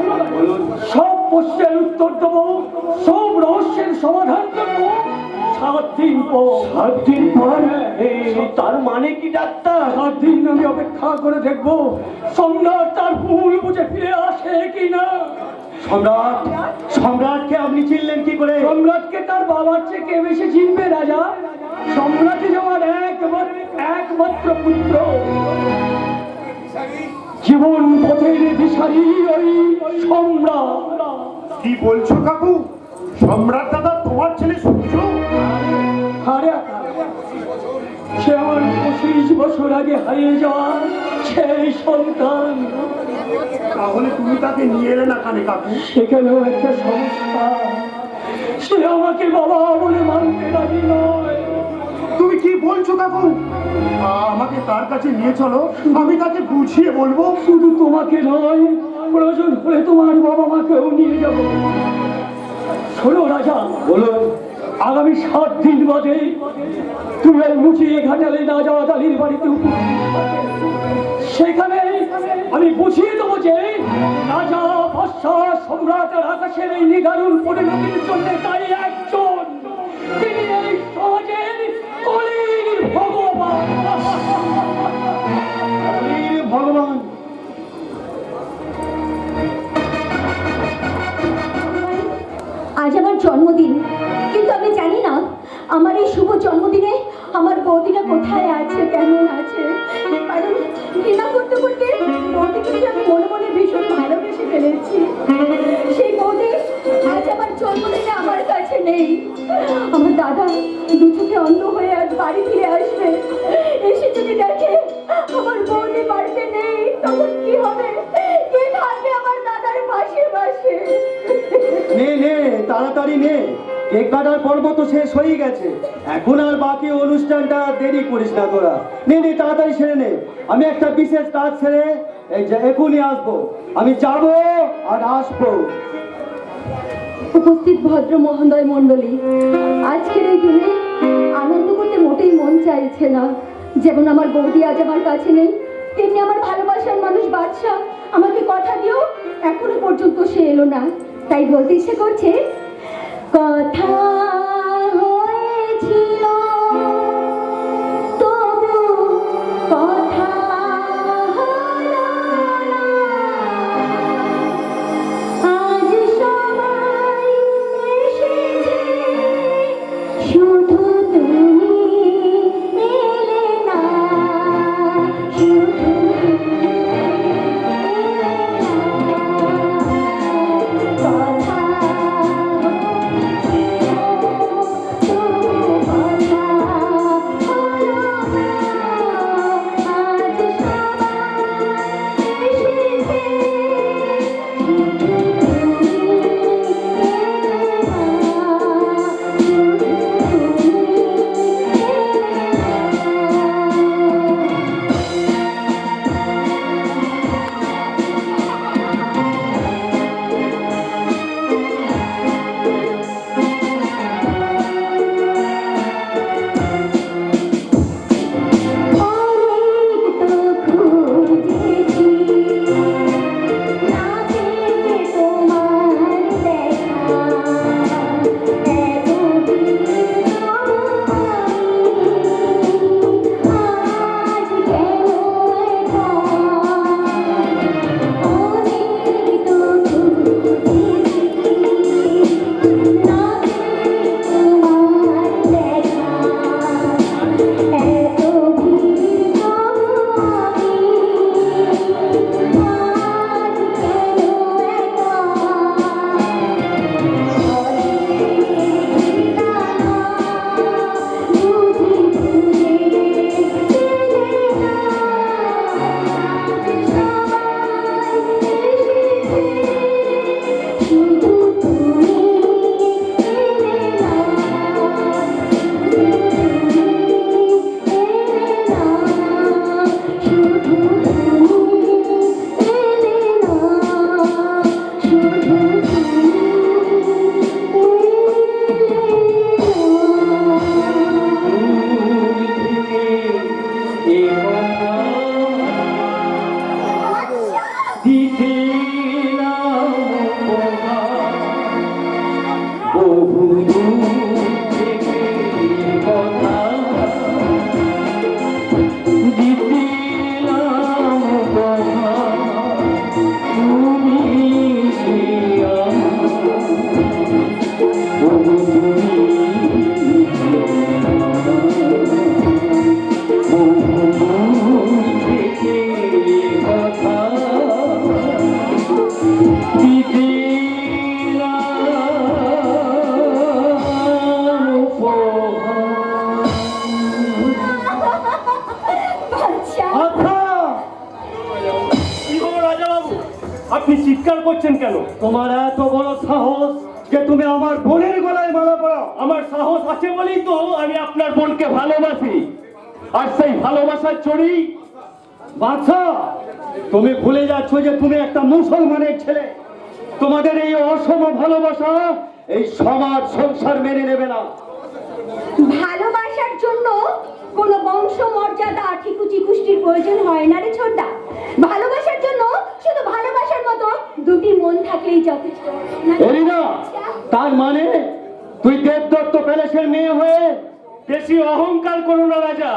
সব প্রশ্নের উত্তর দেবো, সব রহস্যের সমাধান করবো 7 দিন পর।
7 দিন পর? তার মানে কি ডাক্তার?
7 দিন আমি অপেক্ষা করে দেখবো সম্রাট তার ভুল বুঝে ফিরে আসে কিনা।
সম্রাট? সম্রাটকে আপনি চিনলেন কি করে?
সম্রাটকে তার বাবার চেয়ে কে বেশি চিনবে রাজা? সম্রাটই আমার একমাত্র পুত্র। জীবন পথের দিশারি ওই সম্রাট।
কি বলছো কাকু? সম্রাট দাদা তোমার ছেলে সূর্য?
আরে সে আমার 25 বছর আগে হারিয়ে যাওয়া সেই সন্তান।
তাহলে তুমি তাকে নিয়ে এলে না কানে কাকু?
সেখানেও একটা সমস্যা, সে আমাকে বাবা বলে মানতে রাজি নয়।
তুমি কি বলছো কাকু? আমাকে তার কাছে নিয়ে চলো, আমি তাকে বুঝিয়ে বলবো।
শুধু তোমাকে নয়, প্রয়োজন হলে তোমার বাবা মাকেও নিয়ে যাব। শোনো রাজা,
বলুন।
আগামী 7 দিন বাদে তুমি ওই মুচিয়ে ঘাটালে না যাওয়া দালির বাড়িতে উপস্থিত থাকবে। সেখানে আমি বুঝিয়ে দেবো যে রাজা বাদশা সম্রাট আর আকাশের এই নিদারুণ পরিণতির জন্য তাই একজন, তিনি এই সমাজের কলির ভগবান।
ভগবান?
আজ আমার জন্মদিন, কিন্তু আমি জানি না আমার এই শুভ জন্মদিনে আমার বৌদিটা কোথায় আছে, কেমন আছে। কারণ ঘৃণা করতে করতে বৌদিকে আমি মনে মনে ভীষণ ভালোবেসে ফেলেছি। সেই বৌদি আজ আমার জন্মদিনে আমার কাছে নেই। আমার দাদা 2 চোখে অন্ধ হয়ে আজ বাড়ি ফিরে আসবে। এসে যদি দেখে আমার বৌদি বাড়িতে নেই, তখন কি হবে? কে থাকবে আমার দাদার পাশে পাশে?
নে নে তাড়াতাড়ি নে, কেক কাটার পর্ব তো শেষ হয়ে গেছে, এখন আর বাকি অনুষ্ঠানটা দেরি করিস না তোরা। নে নে তাড়াতাড়ি সেরে নে, আমি একটা বিশেষ কাজ সেরে এখনই আসবো। আমি যাব আর আসবো।
উপস্থিত ভদ্র মহোদয় মণ্ডলী, আজকের এই দিনে আনন্দ করতে মোটেই মন চাইছে না। যেমন আমার বৌদি আজ আমার কাছে নেই, তেমনি আমার ভালোবাসার মানুষ বাদশা আমাকে কথা দিও এখনো পর্যন্ত সে এলো না। তাই বলতে ইচ্ছে করছে, কথা হয়েছিল তবু কথা হলো না। আজ সবাই এসেছে, শুধু তুমি এলে না, শুধু তুমি এলে না। কথা
আপনি চিৎকার করছেন কেন?
তোমার এত বড় সাহস যে তুমি আমার বোনের গলায় মালা পরাও?
আমার সাহস আছে বলেই তো আমি আপনার বোনকে ভালোবাসি, আর সেই ভালোবাসার চড়ি।
বাচ্চা, তুমি ভুলে যাচ্ছ যে তুমি একটা মুসলমানের ছেলে। তোমাদের এই অসম ভালোবাসা এই সমাজ সংসার মেনে নেবে না।
ভালোবাসার জন্য কোনো বংশ মর্যাদা ঠিকুচি কুষ্টির প্রয়োজন হয় না রে ছোটদা। ভালোবাসার জন্য শুধু ভালোবাসার মতো দুটি মন থাকলেই যথেষ্ট।
এরিনা, তার মানে তুই দেবদত্ত প্যালেসের মেয়ে হয়ে
বেশি অহংকার করো না রাজা,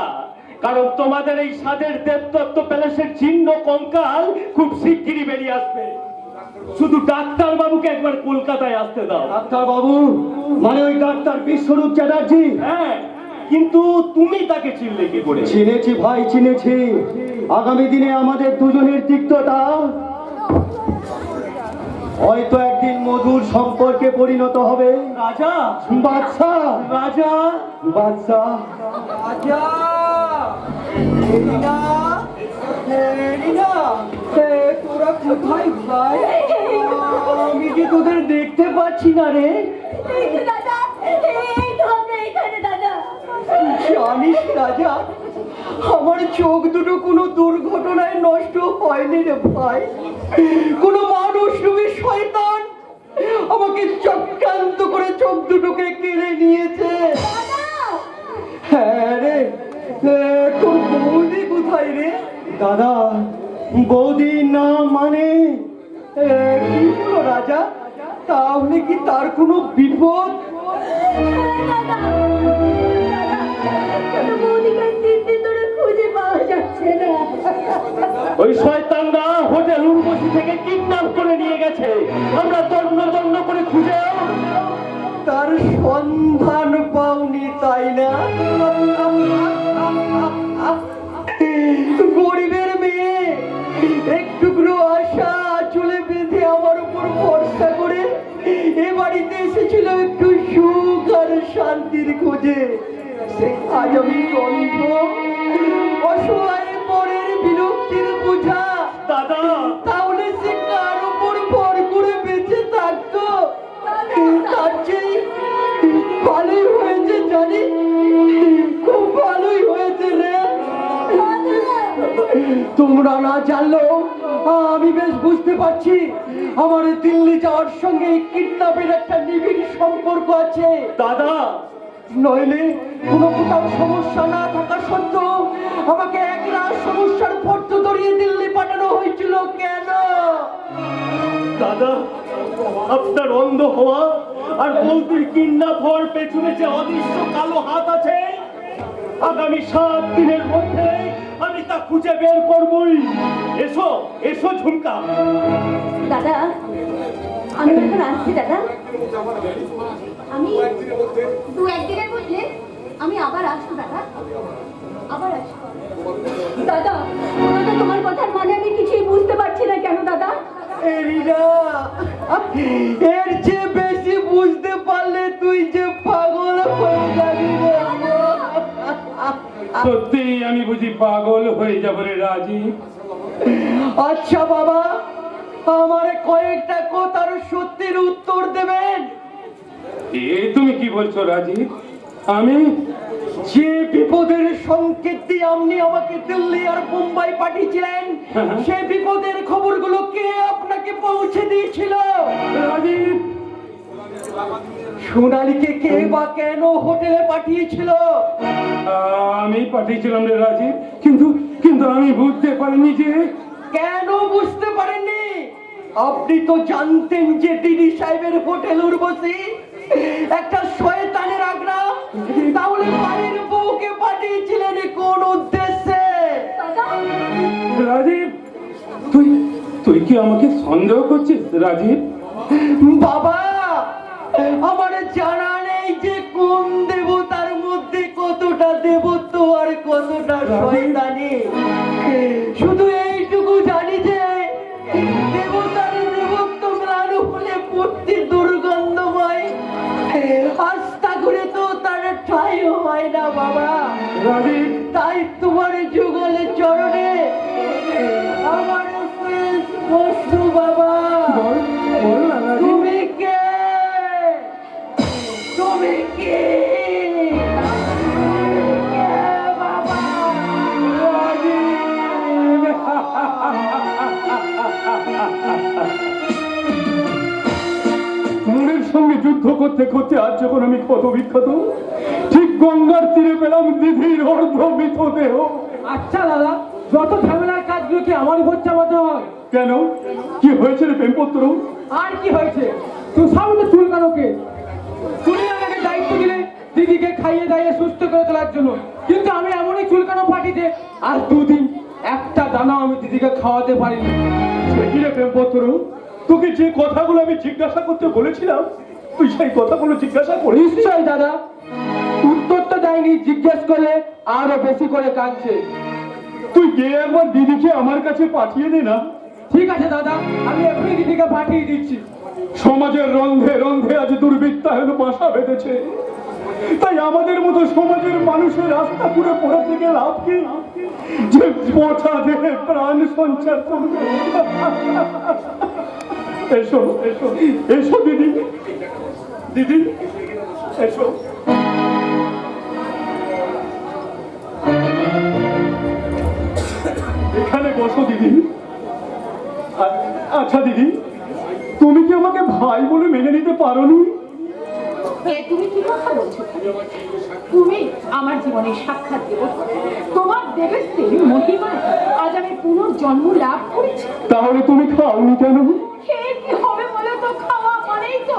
কারণ তোমাদের এই সাদের দেবদত্ত প্যালেসের চিহ্ন কঙ্কাল খুব শিগগিরই বেরিয়ে আসবে। শুধু ডাক্তার বাবুকে একবার কলকাতায় আসতে দাও।
ডাক্তার বাবু মানে ওই ডাক্তার বিশ্বরূপ চ্যাটার্জি?
হ্যাঁ, কিন্তু তুমি তাকে চিনলে কি করে?
চিনেছি ভাই, চিনেছি। আগামী দিনে আমাদের দুজনের তিক্ততা হয়তো একদিন মধুর সম্পর্কে পরিণত হবে।
রাজা,
বাচ্চা,
রাজা,
বাচ্চা।
তোরা কোথায় ভাই? আমি যে তোদের দেখতে পাচ্ছি না রে।
এই তো দাদা, এই তো আমরা এখানে দাদা।
জানিস রাজা, আমার চোখ দুটো কোনো দুর্ঘটনায় নষ্ট হয়নি রে ভাই। কোনো মানুষ রূপী শয়তান আমাকে চক্রান্ত করে চোখ দুটোকে কেড়ে নিয়েছে। হ্যাঁ রে, তোর বৌদি কোথায় রে?
দাদা, বৌদি না মানে?
কি হলো রাজা? তাহলে কি তার কোনো বিপদ?
দাদা, কেন বৌদিকে 3 দিন ধরে খুঁজে পাওয়া যাচ্ছে না?
ওই শয়তানরা হোটেল উর্বশী থেকে কিডন্যাপ করে নিয়ে গেছে। আমরা তন্ন তন্ন করে খুঁজেও
তার সন্ধান পাওনি, তাই না? গরিবের মেয়ে একটুকরো আশা চলে বেঁধে আমার উপর ভরসা করে এ বাড়িতে এসেছিল একটু সুখ আর শান্তির খোঁজে। আজ আমি অন্ধ, অসহায় পরের বিরক্তির বোঝা।
দাদা,
তাহলে সে কার উপর ভর করে বেঁচে থাকতো? তার চেয়ে ভালোই হয়েছে জানি, খুব ভালোই হয়েছে রে। তোমরা না জানলেও আমি বেশ বুঝতে পারছি আমার দিল্লি যাওয়ার সঙ্গে কিডন্যাপের একটা নিবিড় সম্পর্ক আছে।
দাদা,
নইলে কোনো কোথাও সমস্যা না থাকা সত্ত্বেও আমাকে একরাশ সমস্যার ফর্দ ধরিয়ে দিল্লি পাঠানো হয়েছিল কেন?
দাদা, আপনার অন্ধ হওয়া আর বৌদির কিডন্যাপ হওয়ার পেছনে যে অদৃশ্য কালো হাত আছে, আগামী 7 দিনের মধ্যে আমি তা খুঁজে বের করবই। এসো, এসো ঝুমকা।
দাদা, আমি এখন আসছি দাদা। আমি 2-1 দিনের মধ্যে আমি আবার আসবো দাদা, আবার আসবো। দাদা, তোমার কথার মানে আমি কিছুই বুঝতে পারছি না কেন দাদা?
এরিনা, এর চেয়ে বেশি বুঝতে পারলে তুই যে পাগল হয়ে যাবি রে।
সত্যি আমি বুঝি পাগল হয়ে যাব রে রাজীব।
আচ্ছা বাবা, আমার কয়েকটা কথার সত্যির উত্তর দেবেন?
এ তুমি কি বলছো রাজীব? আমি
যে বিপদের সংকেত দিয়ে আপনি আমাকে দিল্লি আর মুম্বাই পাঠিয়েছিলেন, সে বিপদের খবরগুলো কে আপনাকে পৌঁছে দিয়েছিল?
রাজীব,
সোনালীকে কে বা কেন হোটেলে পাঠিয়েছিল?
আমি পাঠিয়েছিলাম রে রাজীব, কিন্তু কিন্তু আমি বুঝতে পারিনি যে।
কেন বুঝতে পারেননি? আপনি তো জানতেন যে দিদি সাহেবের হোটেল উর্বশী একটা শয়তানের আগ্রা। তাহলে বাড়ির বউকে পাঠিয়েছিলেন কোন উদ্দেশ্যে?
রাজীব, তুই তুই কি আমাকে সন্দেহ করছিস রাজীব?
বাবা, আমার জানা নেই যে কোন দেবতার মধ্যে কতটা দেবত্ব আর কতটা শয়তানি। শুধু এইটুকু জানি যে দেবতার দেবত্ব ম্লান হলে পড়তে দুর্গন্ধময়, আস্থা করে তো তার ঠাঁই হয় না বাবা। তাই তোমার যুগলের চরণে আমার শেষ বসু বাবা, তুমি কে? তুমি কে? বাবা
মনের সঙ্গে যুদ্ধ করতে করতে আজ যখন আমি ক্ষত বিক্ষত, ঠিক গঙ্গার তীরে পেলাম দিদির অর্ধমৃত দেহ।
আচ্ছা দাদা, যত ঝামেলার কাজগুলো কি আমার উপর চাপাতে হয়?
কেন, কি হয়েছে রে প্রেমপত্র?
আর কি হয়েছে? তুই সামনে চুলকানোকে তুমি আমাকে দায়িত্ব দিলে দিদিকে খাইয়ে দাইয়ে সুস্থ করে তোলার জন্য, কিন্তু আমি এমনই চুলকানো পাঠিয়ে আর 2 দিন একটা দানা আমি দিদিকে খাওয়াতে পারিনি।
কি রে প্রেমপত্র, তোকে যে কথাগুলো আমি জিজ্ঞাসা করতে বলেছিলাম, তুই সেই কথাগুলো জিজ্ঞাসা করিস?
নিশ্চয় দাদা, উত্তর তো দেয়নি, জিজ্ঞেস করলে আরো বেশি করে কাঁদছে।
তুই গিয়ে একবার দিদিকে আমার কাছে পাঠিয়ে দে না।
ঠিক আছে দাদা, আমি এখনই দিদিকে পাঠিয়ে দিচ্ছি।
সমাজের রন্ধে রন্ধে আজ দুর্বৃত্তায়ন বাসা বেঁধেছে, তাই আমাদের মতো সমাজের মানুষের রাস্তা পুরো পড়ে থেকে লাভ কি, যে পচা দেহে প্রাণ সঞ্চার করবে। এসো এসো এসো দিদি, দিদি এসো। এখানে বসো দিদি। আচ্ছা দিদি, তুমি কি আমাকে ভাই বলে মেনে নিতে পারোনি?
তুমি কি কথা বলছো? তুমি আমার জীবনের সাক্ষাৎ দেবতা, তোমার দেবত্বের মহিমায় আজ আমি পুনর্জন্ম লাভ করেছি।
তাহলে তুমি খাওনি কেন?
খেয়ে কি হবে বলে তো, খাওয়া মানেই তো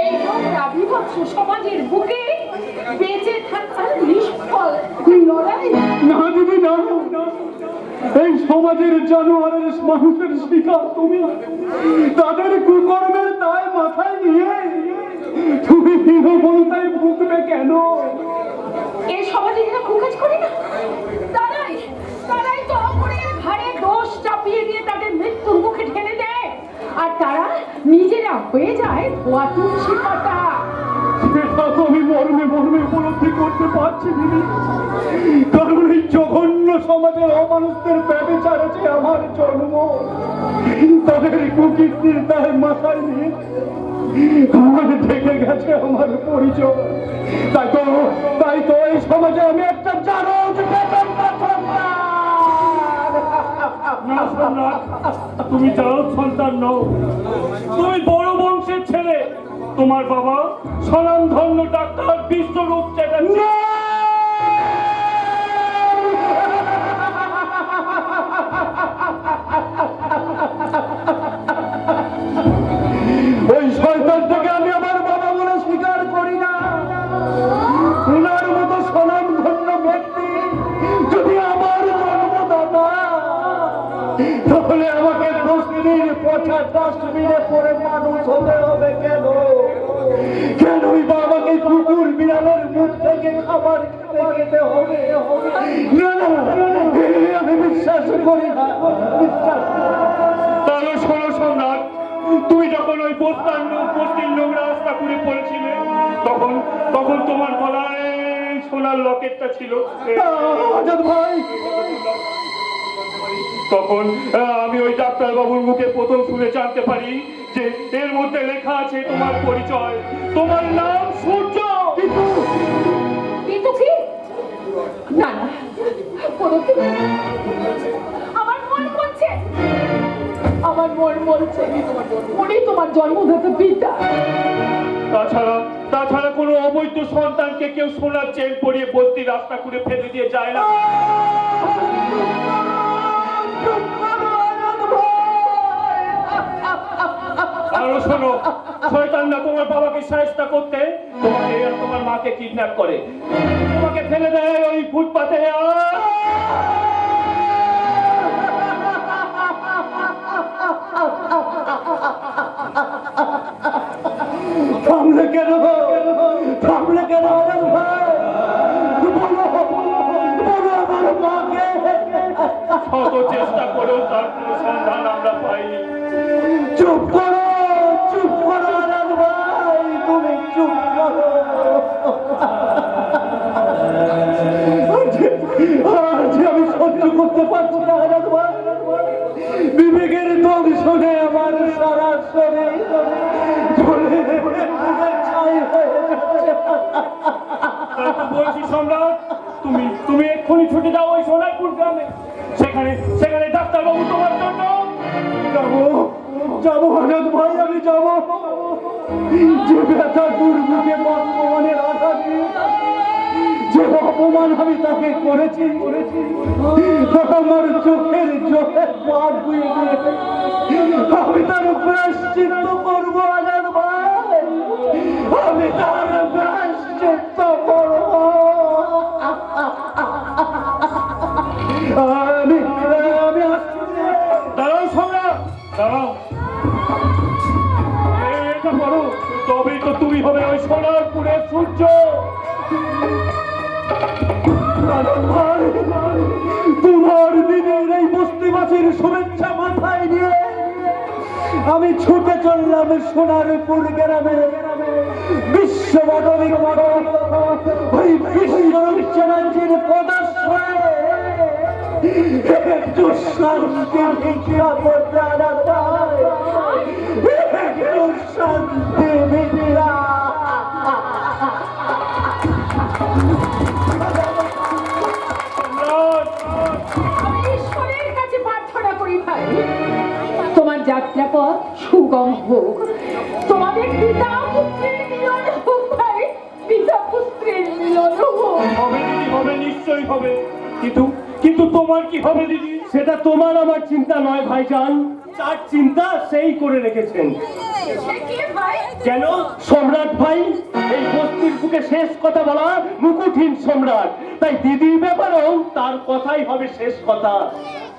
এই নোংরা বিভৎস সমাজের বুকে বেঁচে থাকার নিষ্ফল লড়াই।
না দিদি না, এই সমাজের জানোয়ারের মানুষের শিকার তুমি। তাদের কুকর্মের দায় মাথায় নিয়ে তুমি হীনবলতায় ভুগবে কেন?
এই সমাজে যারা কুকাজ করে না, তারাই তো অপরের ঘাড়ে দোষ চাপিয়ে দিয়ে তাদের মৃত্যুর মুখে ঠেলে দেয়, আর তারা নিজেরা হয়ে যায় ধোয়া তুলসী পাতা।
সেটা তো আমি মর্মে মর্মে উপলব্ধি করতে পারছি দিদি, কারণ এই জঘন্য সমাজের অমানুষদের ব্যবচার আছে আমার জন্ম। তাদের কুকীর্তির দায় মাথায় নিয়ে আমার ঢেকে গেছে আমার পরিচয়। তাই তো এই সমাজে আমি একটা জারজ বেদনা সন্তান।
তুমি যাও সন্তান নও, তুমি বড় বংশের ছেলে। তোমার বাবা স্বনামধন্য ডাক্তার বিশ্বরূপ চ্যাটার্জি।
ওই শয়তানটাকে আমি আমার বাবা বলে স্বীকার করি না। ওনার মতো স্বনামধন্য ব্যক্তি যদি আমার জন্মদাতা, তাহলে আমাকে 10 দিন পচা ডাস্টবিনে পড়ে মানুষ হতে হবে কেন? কেনই বা আমাকে কুকুর বিড়ালের মুখ থেকে খাবার খেতে হবে? না না, আমি বিশ্বাস করি না, বিশ্বাস করি না।
তাহলে শোনো সম্রাট, তুমি যখন ওই বস্তির নোংরা রাস্তা করে পড়েছিলে, তখন তোমার গলায় সোনার লকেটটা ছিল।
আজাদ ভাই,
তখন আমি ওই ডাক্তার বাবুর মুখে প্রথম শুনে জানতে পারি যে এর মধ্যে লেখা আছে তোমার পরিচয়, তোমার নাম সূর্য।
কিন্তু কি না না, আমার মন বলছে, উনি তোমার জন্মদাতা পিতা।
তাছাড়া কোনো অবৈধ সন্তানকে কেউ সোনার চেন পরিয়ে বস্তি রাস্তা করে ফেলে দিয়ে যায় না। আরো শোনো, শয়তানরা তোমার বাবাকে সাহায্য করতে তোমাকে আর তোমার মাকে কিডন্যাপ করে, তোমাকে ফেলে দেয় ওই ফুটপাতে।
থামলে কেন? থামলে কেন আজাদ ভাই? বলো আমার মাকে।
শত চেষ্টা করেও তার কোনো সন্ধান আমরা পাইনি।
চুপ করো আজাদ ভাই, তুমি চুপ করো। আজ আমি সহ্য করতে পারছি না আজাদ ভাই। বিবেকের
সম্রাট, তুমি তুমি এক্ষুনি ছুটে যাও ওই সোনারপুর গ্রামে। সেখানে সেখানে ডাক্তারবাবু তোমার জন্য।
যাবো যাবো আজাদ ভাই, আমি যাবো। যে ব্যথা দুর্ভোগে বর্তমানের আঘাতে, যে অপমান আমি তাকে করেছি, আমার চোখের চোখের পাপ ধুয়ে দিয়েছে। আমি তার প্রায়শ্চিত্ত করবো আজাদ ভাই, আমি তার প্রায়শ্চিত্ত করবো। আমি আসছি।
দাঁড়াও সম্রাট, দাঁড়াও। এটা করো, তবেই তো তুমি হবে ওই সোনারপুরের সূর্য।
তোমার দিনের এই বস্তিবাসীর শুভেচ্ছা মাথায় নিয়ে আমি ছুটে চললাম সোনারপুর গ্রামে। বিশ্ব মানবিক ওই বিশ্বরূপ চ্যালেঞ্জের পদাশ্রয়ে একটু শান্তি ভিক্ষা করতে আনা যায়, একটু শান্তি ভিক্ষা।
আমি ঈশ্বরের কাছে প্রার্থনা করি ভাই, তোমার যাত্রাপথ সুগম হোক, তোমাদের পিতা পুত্রের মিলন হোক ভাই, পিতা পুত্রের মিলন হোক।
হবে দিদি, হবে, নিশ্চয়ই হবে। কিন্তু কিন্তু তোমার কি হবে দিদি?
সেটা তোমার আমার চিন্তা নয় ভাইজান, তার চিন্তা সেই করে রেখেছেন।
সে কি ভাই?
কেন সম্রাট ভাই এই বস্তির বুকে শেষ কথা বলা মুকুটহীন সম্রাট, তাই দিদির ব্যাপারেও তার কথাই হবে শেষ কথা।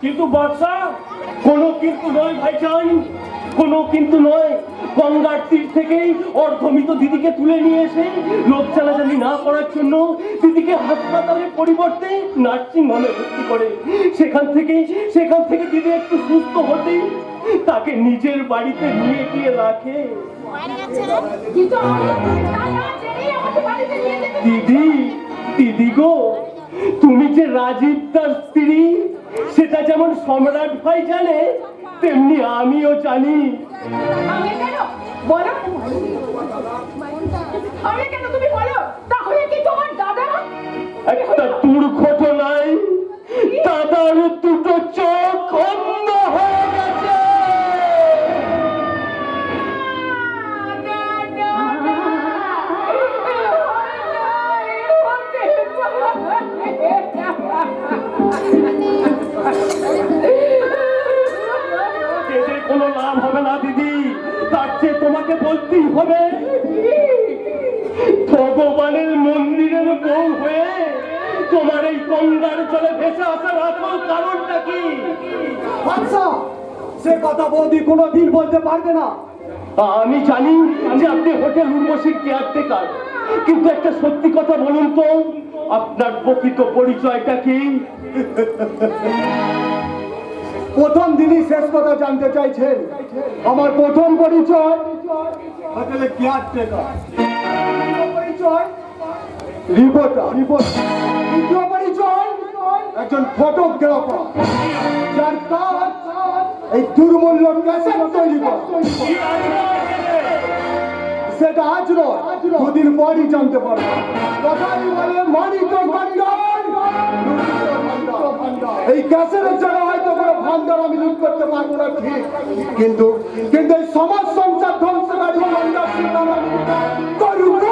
কিন্তু বাদশা,
কোনো কিন্তু নয় ভাইজান, কোনো কিন্তু নয়। গঙ্গার তীর থেকেই অর্ধমৃত দিদিকে তুলে নিয়ে এসে লোক চালাচালি না করার জন্য দিদিকে হাসপাতালের পরিবর্তে নার্সিং হোমে ভর্তি করে। সেখান থেকে দিদি একটু সুস্থ হতেই তাকে নিজের বাড়িতে নিয়ে গিয়ে রাখে।
কিন্তু আমি তা না জেনেই আমাকে বাড়িতে নিয়ে যেতে।
দিদি গো, তুমি যে রাজীব দার স্ত্রী সেটা যেমন সম্রাট ভাই জানে, তেমনি আমিও জানি।
আমি কেন বলো, আমি কেন, তুমি বলো। তাহলে কি তোমার দাদা?
একটা দুর্ঘটনায় দাদার দুটো চোখ অন্ধ হয়ে গেছে।
না, না, না, হতে
এতে কোনো লাভ হবে না দিদি, তার চেয়ে তোমাকে বলতেই হবে ভগবানের মন্দিরের বউ হয়ে তোমার এই গঙ্গার জলে ভেসে আসার আসল কারণটা কি?
আচ্ছা, সে কথা বৌদি কোনোদিন বলতে পারবে না।
আমি জানি যে আপনি হোটেল উর্বশীর কেয়ারটেকার, কিন্তু একটা সত্যি কথা বলুন তো, আপনার প্রকৃত পরিচয়টা কি?
প্রথম দিনই শেষ কথা জানতে চাইছেন। আমার প্রথম পরিচয় হোটেলে কেয়ারটেকার, দ্বিতীয় পরিচয় রিপোর্টার, তৃতীয় পরিচয় একজন ফটোগ্রাফার, যার কাজ এই দুর্মূল্য ক্যাসেট তৈরি করা। সেটা আজ নয়, দুদিন পরই জানতে পারবো। কথাই বলে মানিক ভান্ডার, এই ক্যাসেটের জন্য হয়তো কোনো ভান্ডার আমি লুট করতে পারবো না ঠিক, কিন্তু কিন্তু এই সমাজ সংসার ধ্বংসকারী ভান্ডার করব।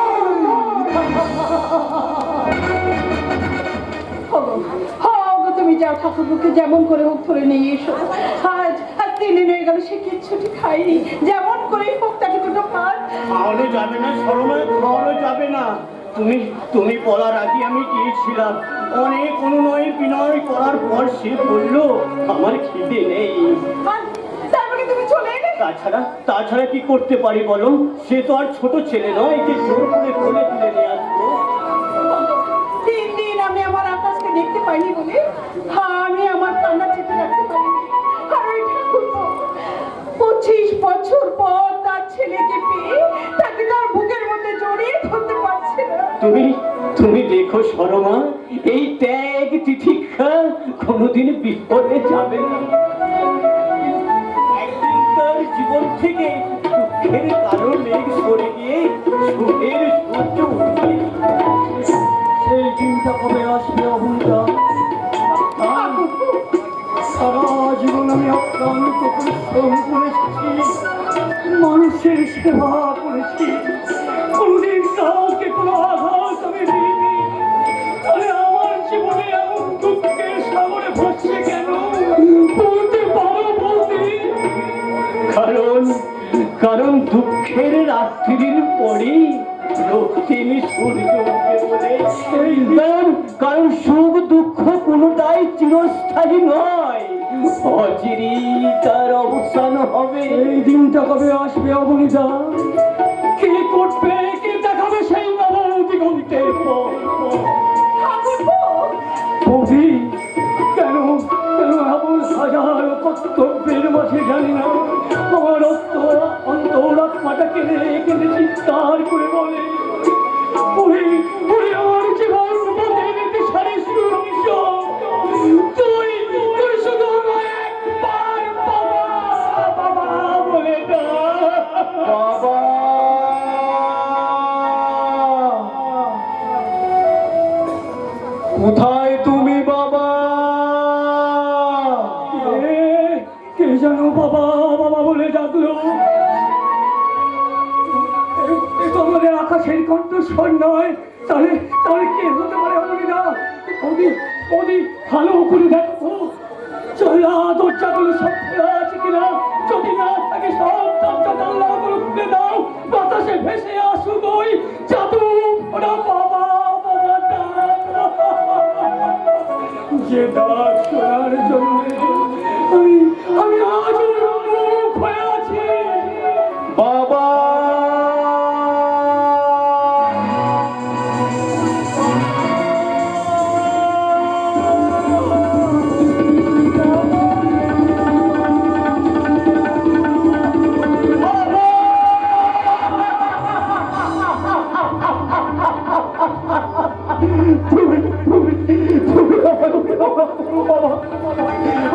তুমি যাও, ঠাকুরকে যেমন করে হোক ধরে নিয়ে এসো। আজ 3 দিন হয়ে গেল সে কিচ্ছুটি খাইনি, যেমন করে হোক তাকে দুটো ভাত।
খাওয়ানো যাবে না শর্মা, খাওয়ানো যাবে না। তুমি বলার আগে আমি গিয়েছিলাম, অনেক অনুনয় বিনয় করার পর সে বললো আমার খিদে নেই।
আর তারপরে তুমি চলে এলে।
তাছাড়া কি করতে পারি বলো? সে তো আর ছোট ছেলে নয় যে জোর করে কোলে তুলে নিয়ে আসবো।
3 দিন আমি আমার আকাশকে দেখতে পাইনি বলে আমি আমার কান্না চেপে রাখতে পারিনি। আর ওই ঠাকুরপো 25 বছর পর তার ছেলেকে পেয়ে তাকে তার বুকের মধ্যে জড়িয়ে ধরতে পারছে না।
তুমি দেখো শর্মা, এই ত্যাগ তিতিক্ষা কোনোদিন বিফলে যাবে না। একদিন তার জীবন থেকে দুঃখের কালো মেঘ সরে গিয়ে সুখের সূর্য উঠবে। সেই দিন
কবে আসবে অবনীরা? সারা জীবন আমি অক্লান্ত পরিশ্রম করেছি, মানুষের সেবা করেছি, কোনদিন কাউকে কোনো আঘাত আমি দিইনি। তাহলে আমার জীবনে এমন দুঃখের সাগরে ভাসছে কেন? বলতে পারো বলতে?
কারণ দুঃখের রাত্রির পরে রক্তিম সূর্য উঠবে বলে। কারণ সুখ দুঃখ কোনটাই চিরস্থায়ী নয়, অচিরেই তার অবসান হবে।
এই দিনটা কবে আসবে অবনীদা? কে করবে, কে দেখাবে সেই নব দিগন্তের পথ? বৌদি, কেন কেন এমন হাজার কর্তব্যের মাঝে জানি না আমার অন্তরাত্মাটা কেঁদে কেঁদে চিৎকার করে বলে, ওরে ওরে আমার জীবন পথে নিতে সারি সূর্য, তুই তুই শুধু আমায় একবার বাবা বাবা বলে ডাক।
বাবা, কোথায় তুমি বাবা?
কে যেন বাবা বাবা বলে ডাকলো। এ তো আমাদের আকাশের কণ্ঠস্বর নয়, তাহলে তাহলে কে হতে পারে অবনীরা? ওদি ভালো করে দেখো, চলা দরজাগুলো সব খোলা আছে কিনা, যদি না থাকে সব দরজা জানলাগুলো খুলে দাও, বাতাসে ভেসে আসুক ওই জাদু ওরা বাবা বাবা ডাক। যে ডাক শোনার জন্য আমি আমি আজও মুখ হয়ে আছি।
বাবা,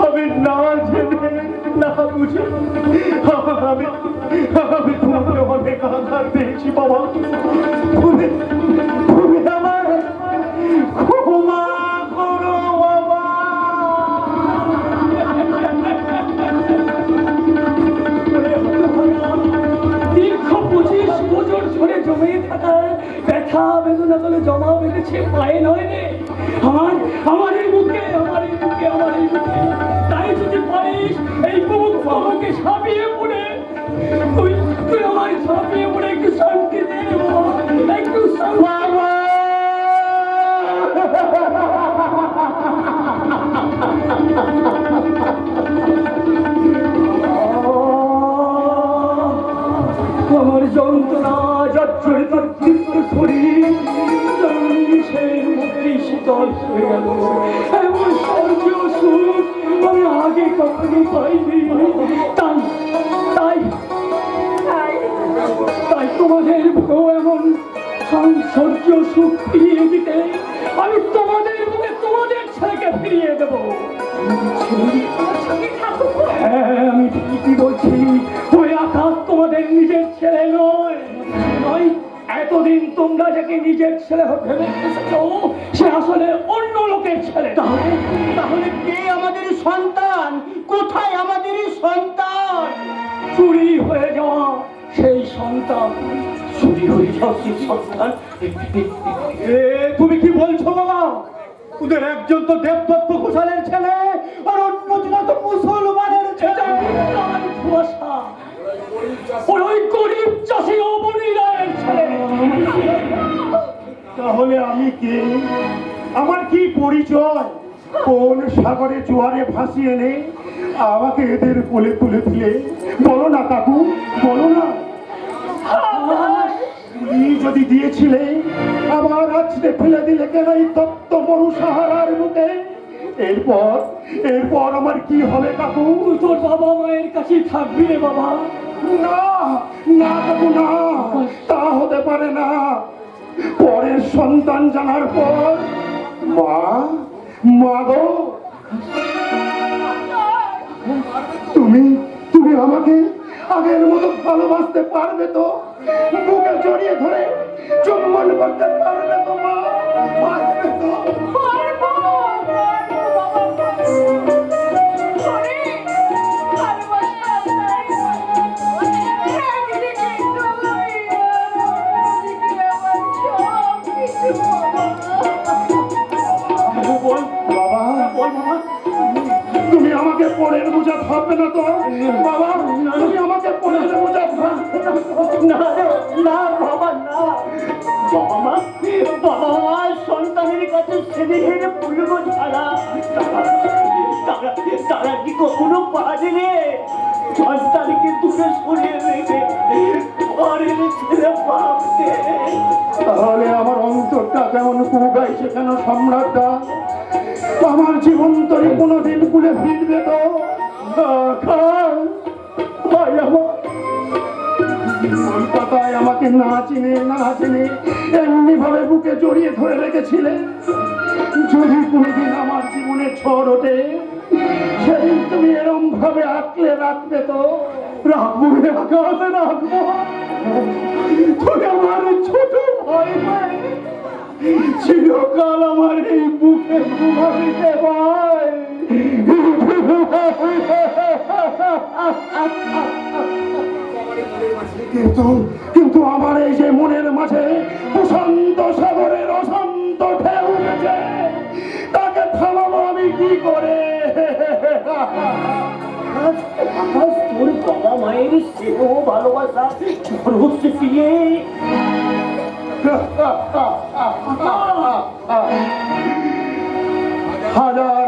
আমি না জেনে না বুঝে আমি তোমাকে অনেক আঘাত দিয়েছি বাবা। তুমি আমার ক্ষমা করো বাবা।
দীর্ঘ 25 বছর ধরে জমে থাকা ব্যথা বেদনা গুলো জমা বেঁধেছে পায়ে নয় রে, আমার এই বুকে, আমার এই বুকে, আমার এই বুকে। তাই যদি পারিস এই বুক আমাকে ছাপিয়ে পড়ে, তুই আমায় ছাপিয়ে পড়ে একটু শান্তি দে বাবা, একটু বাবা। আমার যন্ত্রণা জর্জরিত চিত্ত শরীর সেই মুক্তি শীতল হয়ে গেল। এমন স্বর্গীয় সুখ আমি আগে কখনো পাইনি। তাই তাই তাই তোমাদের বুকেও এমন স্বর্গীয় সুখ ফিরিয়ে দিতে আমি তোমাদের বুকে তোমাদের ছেলেকে ফিরিয়ে দেবো। হ্যাঁ, আমি ঠিকই বলছি, ওই আকাশ তোমাদের নিজের ছেলে নয়। এতদিন তোমরা যাকে নিজের ছেলে ভেবে এসেছো সে আসলে অন্য লোকের ছেলে।
তাহলে কে আমাদের সন্তান? কোথায় আমাদের সন্তান?
চুরি হয়ে যাওয়া সেই সন্তান।
চুরি হয়ে যাওয়া সেই সন্তান?
তুমি কি বলছো বাবা? ওদের একজন তো দেবদত্ত ঘোষালের ছেলে আর অন্যজন তো মুসলমানের ছেলে।
ওই গরিব চাষি অবনীরায়ের ছেলে।
তাহলে আমি কে? আমার কি পরিচয়? কোন সাগরে জোয়ারে ভাসিয়ে এনে আমাকে এদের কোলে তুলে দিলে? বলো না কাকু, বলো না। তুমি যদি দিয়েছিলে আবার আছড়ে ফেলে দিলে কেন এই তপ্ত মরু সাহারার বুকে? এরপর আমার কি হবে কাকু?
তুই তোর বাবা মায়ের কাছেই থাকবি রে বাবা।
না না কাকু, না, তা হতে পারে না। পরের সন্তান জানার পর মা গো, তুমি আমাকে আগের মতো ভালোবাসতে পারবে তো? বুকে জড়িয়ে ধরে চুম্বন করতে পারবে তো মা? পারবে তো?
পারবো, পারবো বাবা, পারবো। অনেক ভালোবাসা আপনার। একদিকে তুমি, অন্যদিকে আমার সব কিছু বাবা।
বল
বাবা,
বল বাবা।
তুমি আমাকে পরের বোঝা ভাববে না তো? বাবা, তুমি আমাকে পরের বোঝা ভাববে না তো?
না না বাবা না, বাবা মা সন্তানের কাছে স্নেহের পূর্ব ছাড়া তারা কি কখনো পারে রে সন্তানকে দূরে সরিয়ে রেখে পরের ছেলে ভাবতে?
তাহলে আমার অন্তরটা কেমন কুগাইছে কেন সম্রাটটা? আমার জীবন তরি কোনোদিন কুলে ফিরবে তো? কলকাতায় আমাকে না চিনে এমনি ভাবে বুকে জড়িয়ে ধরে রেখেছিলে। যদি কোনোদিন আমার জীবনে ঝড় ওঠে, সেদিন তুমি এরম ভাবে আঁকলে রাখবে তো? রাখবো রে আকাশে রাখবো। তুমি আমার ছোট ভয় পায় চিরকাল আমার এই বুকে ঘুমাবিতে ভয়। কিন্তু আমার এই যে মনের মাঝে প্রশান্ত সাগরের অশান্ত ঢেউ উঠেছে, তাকে থামাবো আমি কি করে?
আকাশ তোর বাবা মায়ের স্নেহ ভালোবাসা খরচ দিয়ে
হাজার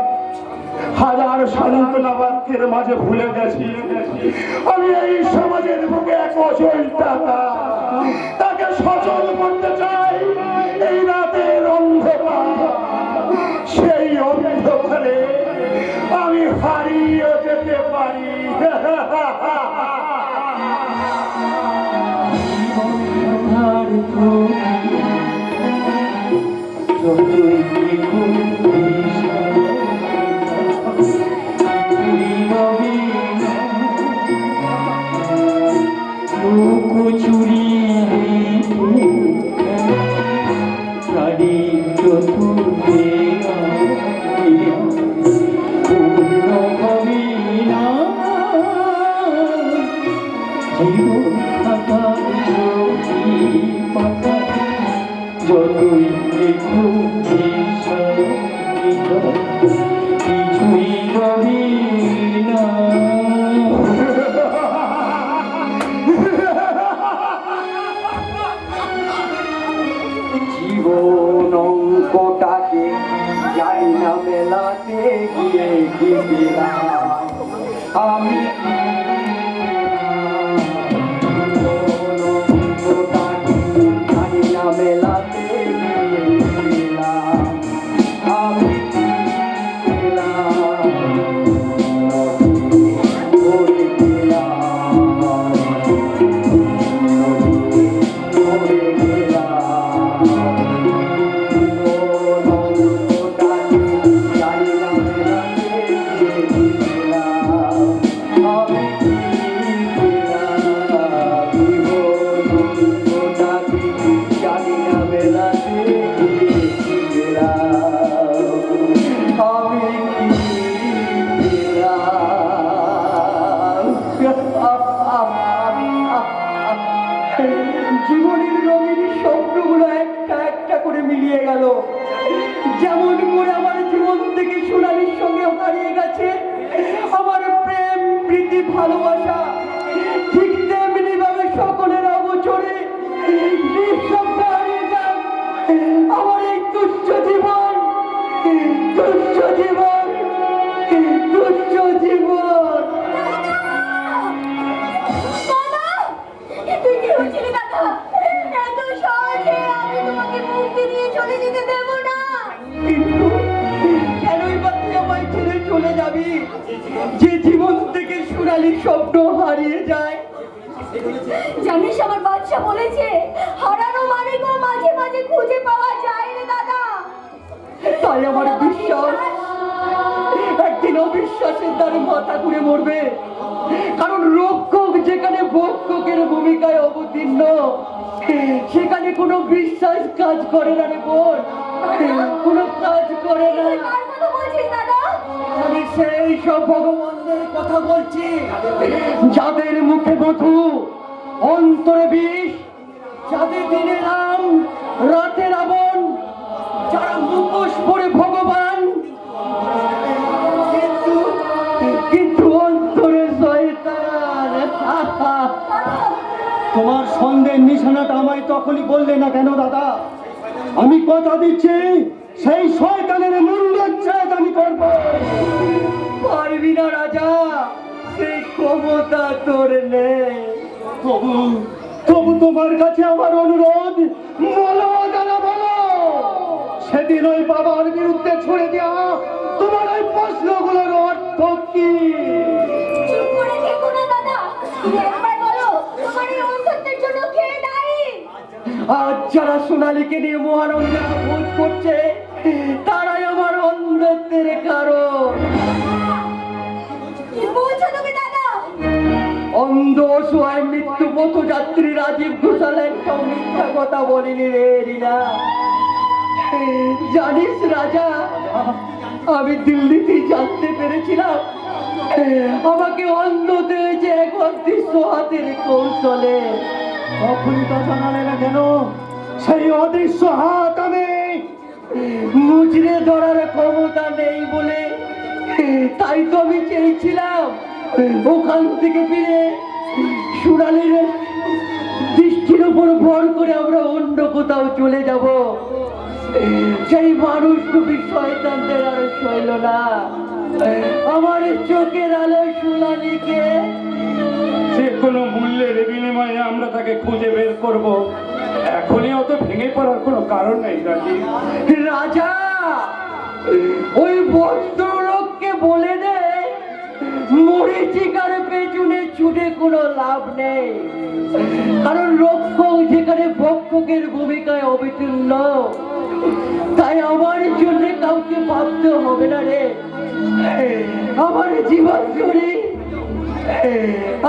হাজার সান্ত্বনা বাক্যের মাঝে ভুলে গেছি আমি এই সমাজের বুকে এক অচল টাকা। তাকে সচল করতে চাই এই রাতের অন্ধকার। সেই অন্ধকারে আমি হারিয়ে যেতে পারি।
যতই দেখো কিছুই রবি না। জীবন অঙ্কটাকে জানি না মেলাতে গিয়ে কি পেলাম আমি। মেলাতে আমি জীবনের রঙিন স্বপ্নগুলো একটা একটা করে মিলিয়ে গেল। যেমন করে আমার জীবন থেকে সোনালির সঙ্গে হারিয়ে গেছে আমার প্রেম প্রীতি ভালোবাসা, ঠিক তেমনি ভাবে সকলের অগোচরে নিঃশব্দে হারিয়ে যাক আমার এই তুচ্ছ জীবন, তুচ্ছ জীবন, তুচ্ছ জীবন।
তুই কি হচ্ছিলি দাদা? এত সহজে আমি তোমাকে মুক্তি দিয়ে চলে যেতে দেব না।
কিন্তু কেনই বা তুই আমায় ছেড়ে চলে যাবি? যে জীবন থেকে সোনালি স্বপ্ন হারিয়ে যায়।
জানিস আমার বাচ্চা বলেছে হারানো মানিকও মাঝে মাঝে খুঁজে পাওয়া যায় রে দাদা।
তাই আমার বিশ্বাস একদিন অবিশ্বাসের দ্বারে মাথা ঘুরে মরবে। কারণ রক্ষক যেখানে ভক্ষকের ভূমিকা ভূমিকায় অবতীর্ণ, সেখানে কোনো বিশ্বাস কাজ করে না রে বোন, কোনো কাজ করে না।
কার কথা বলছিস দাদা?
আমি সেই সব ভগবানদের কথা বলছি যাদের মুখে মধু, অন্তরে বিষ, যাদের দিনে রাম, রাতে রাবণ, যারা মুখোশ পরে ভগবান, কিন্তু কিন্তু অন্তরে শয়তান।
তোমার সন্দেহের নিশানাটা আমায় তখনই বললে না কেন দাদা? আমি কথা দিচ্ছি সেই শয়তানের মূল্যচ্ছেদ আমি করব।
পারবি না রাজা, সেই ক্ষমতা তোর নেই।
তবু তবু তোমার কাছে আমার অনুরোধ, বলো দাদা বলো, সেদিন ওই বাবার বিরুদ্ধে ছুড়ে দেওয়া তোমার ওই প্রশ্নগুলোর অর্থ কি?
চুপ করে থেকো না দাদা, একবার বলো তোমার এই অন্ধত্বের জন্য কে দায়ী?
আজ যারা সোনালীকে নিয়ে মহানন্দা ভোজ করছে, তারাই আমার অন্ধত্বের কারণ।
কি বলছো তুমি দাদা?
অন্ধ অসহায় মৃত্যু পথযাত্রী রাজীব ঘোষাল একটা মিথ্যা কথা বলিনি রে রিনা। জানিস রাজা, আমি দিল্লিতেই জানতে পেরেছিলাম আমাকে অন্ধ দিয়েছে এক অদৃশ্য হাতের কৌশলে।
তখনই তো জানালে না কেন? সেই অদৃশ্য হাত আমি
মুচড়ে ধরার ক্ষমতা নেই বলে, তাই তো আমি চেয়েছিলাম ওখান থেকে ফিরে সোনালীর দৃষ্টির উপর ভর করে আমরা অন্য কোথাও চলে যাব। সেই মানুষটুকু শয়তানদের আর সইল না আমার চোখের আলো সোনালীকে।
যে কোনো মূল্যের বিনিময়ে আমরা তাকে খুঁজে বের করব। এখনই অত ভেঙে পড়ার কোনো কারণ নেই রাজীব।
রাজা, ওই ভদ্রলোককে বলে দে মরীচিকার পেছনে ছুটে কোনো লাভ নেই, কারণ রক্ষক যেখানে ভক্ষকের ভূমিকায় অবতীর্ণ, তাই আমার জন্য কাউকে ভাবতে হবে না রে। আমার জীবন জুড়ে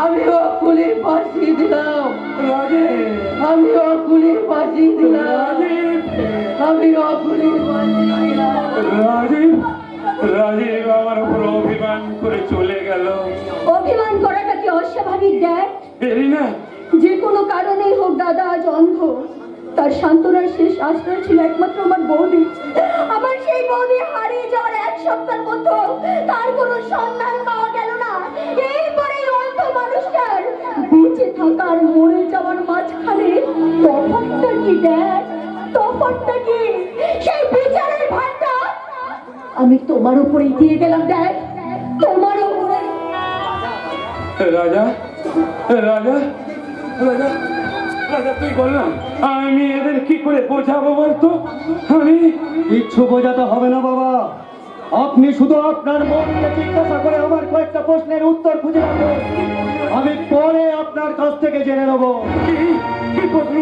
আমি অকুলে ফাঁসি দিলাম, আমি অকুলে ফাঁসি দিলাম, আমি অকুলে ফাঁসি দিলাম।
রাজীব, রাজীব আমার উপর অভিমান করে চলে গেল।
অভিমান করাটা কি অস্বাভাবিক দেখ?
এরিনা,
যে কোনো কারণেই হোক দাদা আজ অন্ধ, তার সান্ত্বনার শেষ আশ্রয় ছিল একমাত্র আমার বৌদি। আবার সেই বৌদি হারিয়ে যাওয়ার এক সপ্তাহ মধ্যে তার কোনো সন্ধান পাওয়া গেল না। এরপরে এই অন্ধ মানুষটার বেঁচে থাকার মরে যাওয়ার মাঝখানে তফাৎটা কি দেখ, তফাৎটা কি? সেই বিচারের ভারটা আমি তোমার উপরেই দিয়ে গেলাম দেখ, তোমার উপরে।
রাজা, রাজা, রাজা, রাজা, তুই বল না, আমি এদের কি করে বোঝাবো বলতো? আমি
কিচ্ছু বোঝাতে হবে না বাবা, আপনি শুধু আপনার মনকে জিজ্ঞাসা করে আমার কয়েকটা প্রশ্নের উত্তর খুঁজে রাখুন, আমি পরে আপনার কাছ থেকে জেনে নেব।
কি প্রশ্ন?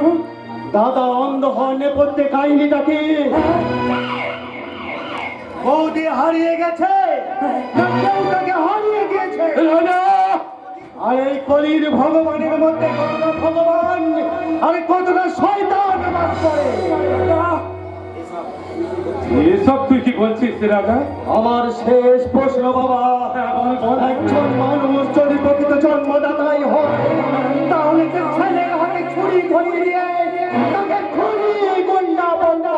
দাদা অন্ধ হওয়ার নেপথ্যে কাহিনীটা কি? বৌদি হারিয়ে গেছে না কেউ তাকে হারিয়ে গিয়েছে?
রাজা,
আর এই কলির ভগবানের মধ্যে কতটা ভগবান আর কতটা শয়তান বাস করে?
এসব তুই কি বলছিস রাজা?
আমার শেষ প্রশ্ন বাবা, একজন মানুষ যদি প্রকৃত জন্মদাতাই হয়, তাহলে সে ছেলের হাতে ছুরি ধরিয়ে দিয়ে তাকে খুনি গুন্ডা বন্ধা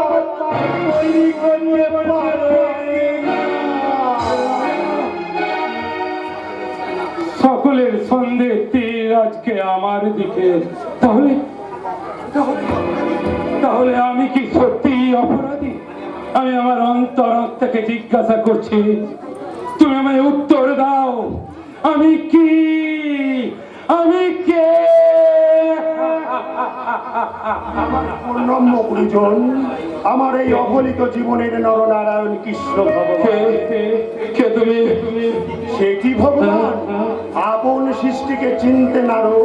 তৈরি করতে পারে না।
সকলের সন্দেহ তীর আজকে আমার দিকে। তাহলে তাহলে তাহলে আমি কি সত্যি অপরাধী? আমি আমার অন্তর থেকে জিজ্ঞাসা করছি, তুমি আমায় উত্তর দাও, আমি কি, আমি কে?
পূর্ণম্য গুরুজন, আমার এই অবলিত জীবনের নরনারায়ণ কৃষ্ণ ভগবান।
কে তুমি?
সেটি ভগবান, আপন সৃষ্টিকে চিনতে নারো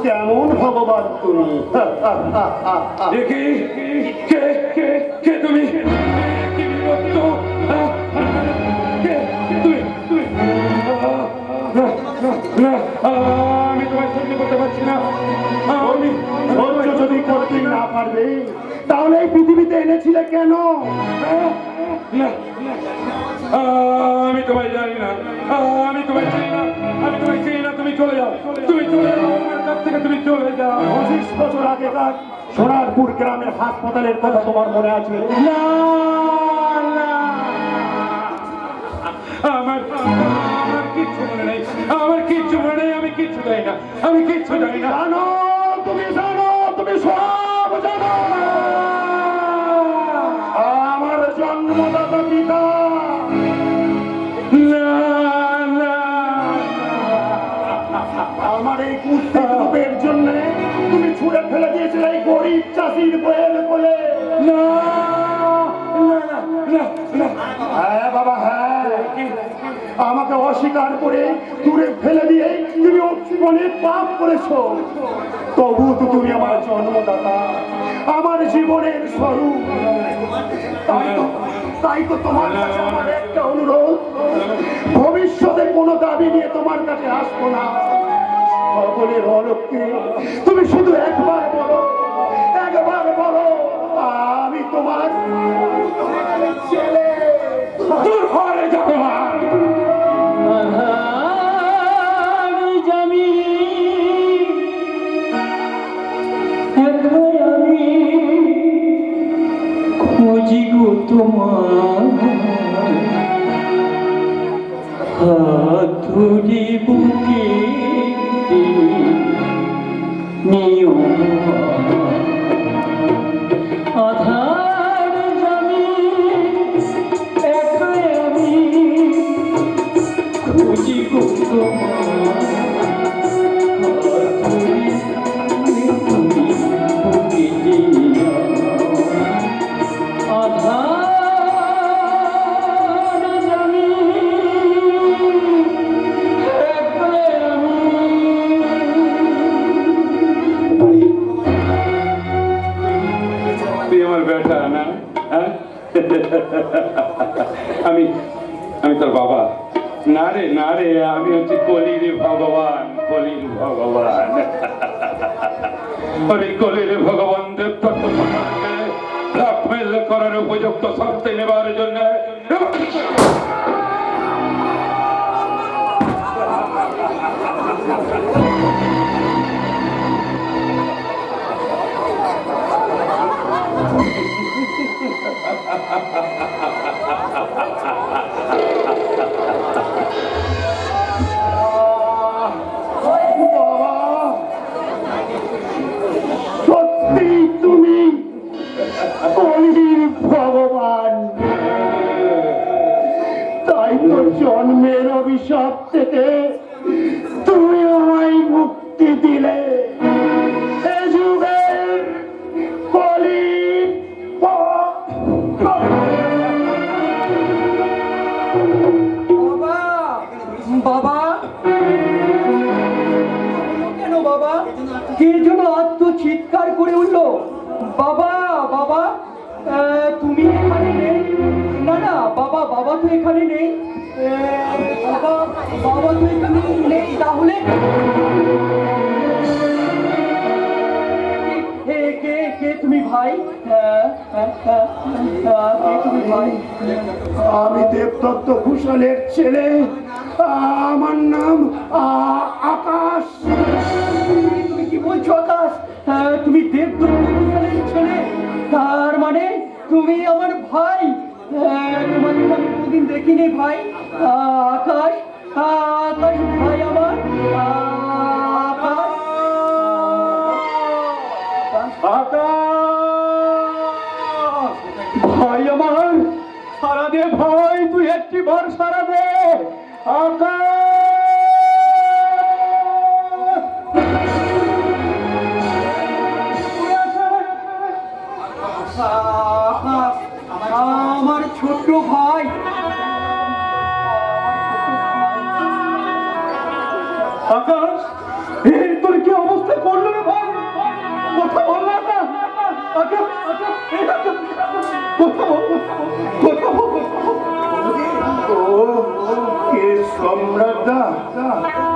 কেমন ভগবান তুমি?
কে কে কে কে তুমি? কি বিভক্ত? কে তুমি? তুমি? না, না, না, আমি তোমায় সহ্য করতে পারছি না।
মারবে, তাহলে এই পৃথিবীতে এনেছিলে কেন?
না, আমি তোমায় জানি না, আমি তোমায় চিনি না, আমি তোমায় চিনি না। তুমি চলে যাও, তুমি চলে যাও আমার কাছ থেকে, তুমি চলে যাও।
25 বছর আগেকার সোনারপুর গ্রামের হাসপাতালের কথা তোমার মনে আছে?
না, না, আমার কিচ্ছু মনে নেই, আমার কিচ্ছু মনে নেই, আমি কিচ্ছু জানি না, আমি কিচ্ছু জানি না।
জানো, তুমি জানো, তুমি সব জানো। আমার জন্মদাতা পিতা
না, না,
আমার এই কুৎসিত রূপের জন্য তুমি ছুঁড়ে ফেলে দিয়েছিলে এই গরিব চাষির বইয়ের কোলে।
না, না, না, না।
হ্যাঁ বাবা, হ্যাঁ, আমাকে অস্বীকার করে দূরে ফেলে দিয়ে তুমি অনেক পাপ করেছো। তবু তো তুমি আমার জন্মদাতা, আমার জীবনের স্বরূপ। তাই তো তোমার কাছে আমার একটা অনুরোধ, ভবিষ্যতে কোনো দাবি নিয়ে তোমার কাছে আসবো না। সকলের অলক্ষ্যে তুমি শুধু একবার বলো, একবার বলো, আমি তোমার ছেলে।
দূর হয়ে যাও।
আমি খুঁজি গো তোমার হাতুড়ি বুকে নিও আধার জামি একাই আমি খুঁজি গো তোমার হাতুড়ি বুকে নিও আধার জামি একাই আমি।
তুই আমার বেটা না? হ্যাঁ? আমি আমি তোর বাবা না রে, না রে, আমি হচ্ছে কলির ভগবান, কলির ভগবান। আমি কলির ভগবান দেবদত্ত সমাজকে ব্ল্যাকমেল করার উপযুক্ত শাস্তি নেবার জন্য
সত্যি তুমি কলির ভগবান। তাই তো জন্মের অভিশাপ থেকে তুমি আমায় মুক্তি দিলে। এ যুগের কলি
বাবা, বাবা, কেন বাবা? কে যেন আত্মচিৎকার করে উঠলো। বাবা, বাবা, তুমি এখানে নেই? না না বাবা, বাবা তো এখানে নেই। বাবা, বাবা তো এখানে নেই, তাহলে কে কে তুমি ভাই? কে তুমি ভাই?
আমি দেবদত্ত ঘোষালের ছেলে, আমার নাম আকাশ।
তুমি কি বলছো আকাশ? তুমি দেবদত্ত ঘোষালের ছেলে, তার মানে তুমি আমার ভাই। তোমাকে তো আমি কোনদিন দেখিনি ভাই। আকাশ, আকাশ ভাই আমার।
ভাই আমার, সারা দে ভাই, তুই একটি বার সারা দে।
আমার ছোট্ট ভাই।
আকাশ, এই তোর কি অবস্থা করলো রে ভাই? কথা বল না। আকাশ, কথা বল, কথা বল। ও কে সম্রাটদা?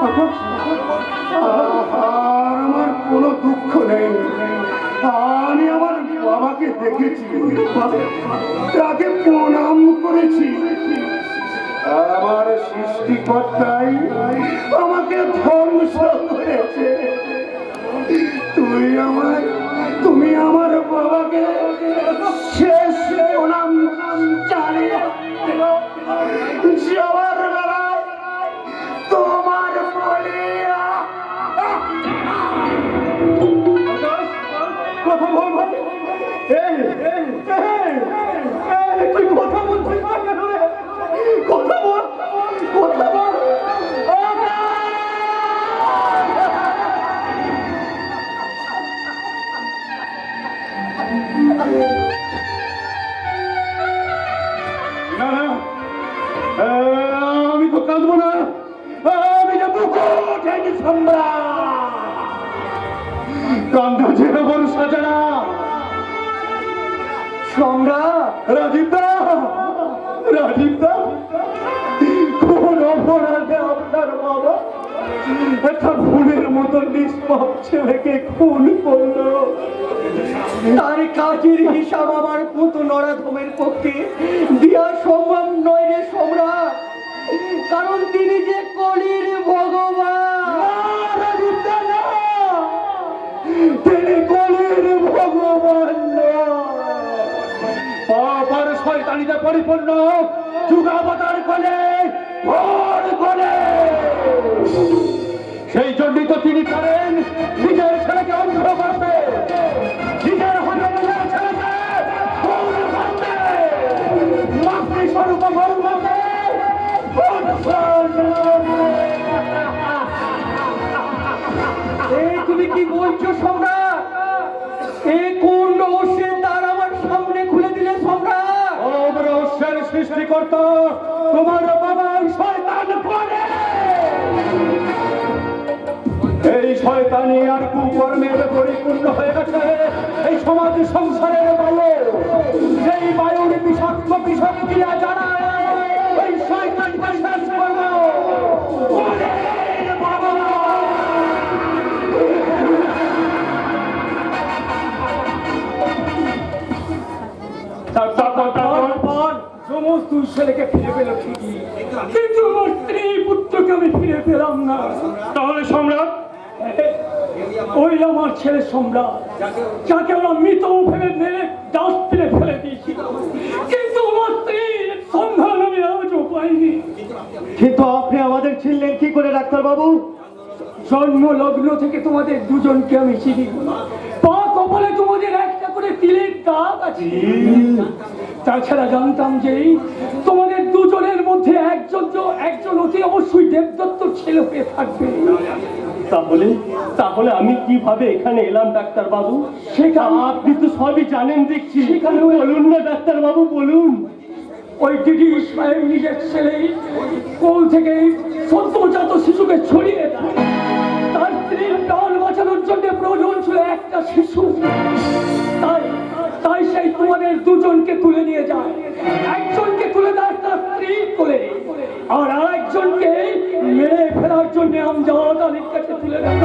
আকাশ, আর আমার কোনো দুঃখ নেই। আমি আমার
দেখেছি, তাকে প্রণাম করেছি। আমার সৃষ্টিকর্তাই আমাকে ধ্বংস করেছে। তুমি আমার বাবাকে শেষ প্রণাম জানিয়ে যাওয়ার বেলায় তোমার বলিয়া
কথা বল ভাই। তুই কথা বলছিস না কেন রে? কথা বল, কথা বল। না না, আমি তো কাঁদবো না, আমি যে বুকুট এই সম্রাট। কান্দা যে বড় সাজানা সম্রাট। রাজীব দা, কোন অপরাধে আপনার বাবা একটা ফুলের মতো নিষ্পাপ ছেলেকে খুন করলো?
তার কাজের হিসাব আমার মতো নরাধমের পক্ষে দেওয়া সম্ভব নয় রে সম্রাট, কারণ তিনি যে কলির ভগবান।
তিনি কলির ভগবান পাপ আর শয়তানিতে পরিপূর্ণ যুগাবতার কলে ভোর কলে। সেই জন্যই তো তিনি করেন নিজের ছেলেকে অন্ধ করতে, নিজের হাতে নিজের ছেলেকে খুন করতে, মাতৃস্বরূপ মর্মকে
তুমি কি বলছো সম্রাট? এই কোন রহস্যের দ্বার আমার সামনে খুলে দিলে সম্রাট?
রহস্যের সৃষ্টিকর্তা তোমার বাবা শয়তান করে। এই শয়তানি আর কুকর্মের পরিপূর্ণ হয়ে গেছে এই সমাজ সংসারের বায়ু। যেই বায়ুর বিষাক্ত বিষাক দিয়া জানায় ওই শয়তানকে শেষ করবো।
সমস্ত ছেলেকে ফিরে পেল ঠিকই, কিন্তু আমার স্ত্রী পুত্রকে আমি ফিরে পেলাম না।
তাহলে সম্রাট
ওই আমার ছেলে সম্রাট, যাকে আমরা মৃত ভেবে মেরে ডাস্টবিনে ফেলে দিয়েছি, কিন্তু আমার স্ত্রীর সন্ধান আমি আজও পাইনি।
কিন্তু আপনি আমাদের চিনলেন কি করে ডাক্তার বাবু?
জন্ম লগ্ন থেকে তোমাদের দুজনকে আমি চিনি। পা কপালে তোমাদের একটা করে তিলের দাগ আছে। তাছাড়া জানতাম যে তোমাদের দুজনের মধ্যে একজন অতি অবশ্যই দেবদত্ত ছেলে হয়ে থাকবে।
তাহলে আমি কিভাবে এখানে এলাম ডাক্তার বাবু?
সেখানে
আপনি তো সবই জানেন দেখছি।
সেখানে
বলুন না ডাক্তার বাবু, বলুন।
ওই দিদি সাহেব নিজের ছেলে কোল থেকে সদ্যজাত শিশুকে ছড়িয়ে দেয়। তার স্ত্রীর প্রাণ বাঁচানোর জন্য প্রয়োজন ছিল একটা শিশু। তাই সেই তোমাদের দুজনকে তুলে নিয়ে যায়। একজনকে তুলে দেয় তার স্ত্রী কোলে, আর আরেকজনকে মেরে ফেলার জন্য আমজাদ আলীর কাছে তুলে দেয়।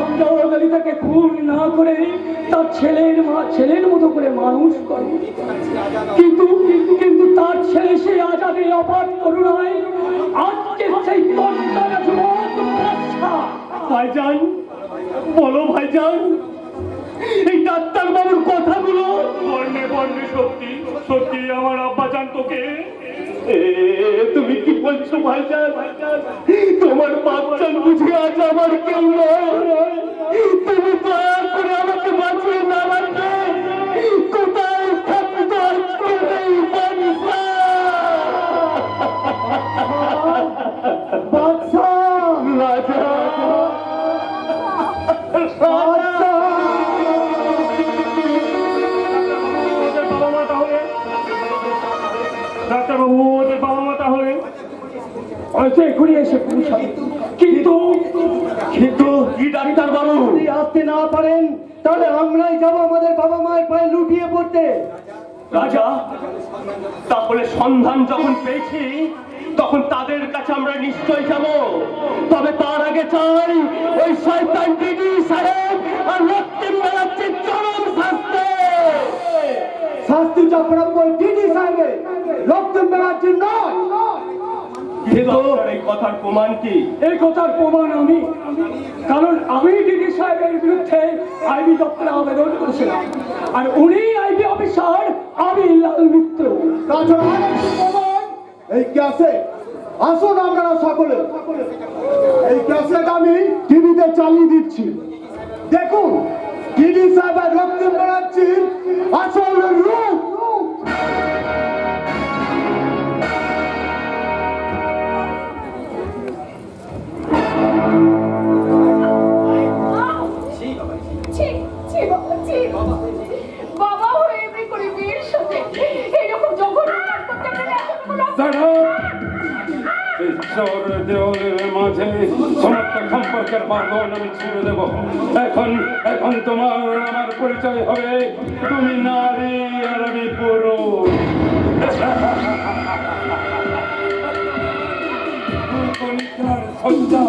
আমজাদ আলী তাকে খুন না করে তার ছেলের মতো করে মানুষ করে। কিন্তু তার ছেলে সেই আজাদের অবাধ করুণায় আজকে সেই
ভাইজান, বলো ভাইজান, এই ডাক্তার বাবুর কথাগুলো
বর্ণে বর্ণে সত্যি সত্যি আমার আব্বা জান তোকে।
তুমি কি বলছো ভাইজান? তোমার বাচ্চান বুঝে আজ আমার কেউ নয়। তুমি দয়া করে আমাকে বাঁচিয়ে না রাখবে। কোথায় থাকতো আজকে এই বাচ্চা? বাচ্চা রাজা,
ডাক্তারবাবু, ওদের বাবা মা তাহলে
হয়তো এখনই এসে পৌঁছাবে। কিন্তু
কি ডাক্তার বাবু?
যদি আসতে না পারেন তাহলে আমরাই যাবো আমাদের বাবা মায়ের পায়ে লুটিয়ে পড়তে।
রাজা, তাহলে সন্ধান যখন পেয়েছি তখন তাদের কাছে আমরা নিশ্চয় যাব। তবে তার আগে চাই ওই শয়তান দিদি সাহেব আর রক্তিম বেলাচ্ছির চরম শাস্তি।
শাস্তিটা প্রাপ্য ডিডি সাহেবের রক্তিম ব্যানার্জি নয়।
কিন্তু আপনার এই কথার প্রমাণ কি?
এই কথার প্রমাণ আমি, কারণ আমি ডিডি সাহেবের বিরুদ্ধে আইবি দপ্তরে আবেদন করেছিলাম, আর উনি আইবি অফিসার, আমি লাল মিত্র।
তাছাড়া আরেকটি প্রমাণ এই ক্যাসেট। আসুন আপনারা সকলে, এই ক্যাসেট আমি টিভিতে চালিয়ে দিচ্ছি। দেখুন ডিডি সাহেব আর রক্তিম ব্যানার্জির আসল রূপ।
ছি, ছি বাবা, ছি। বাবা হয়ে এমনি করে মেয়ের সাথে এরকম জঘন্য কাজ করতে পারে না, এত কোনো
দাঁড়াও! এই চোর দেওয়ালের মাঝে সমস্ত সম্পর্কের বাঁধন আমি ছিঁড়ে দেব। এখন তোমার আমার পরিচয় হবে, তুমি নারী আর আমি পুরুষ। কণিকার সজ্জা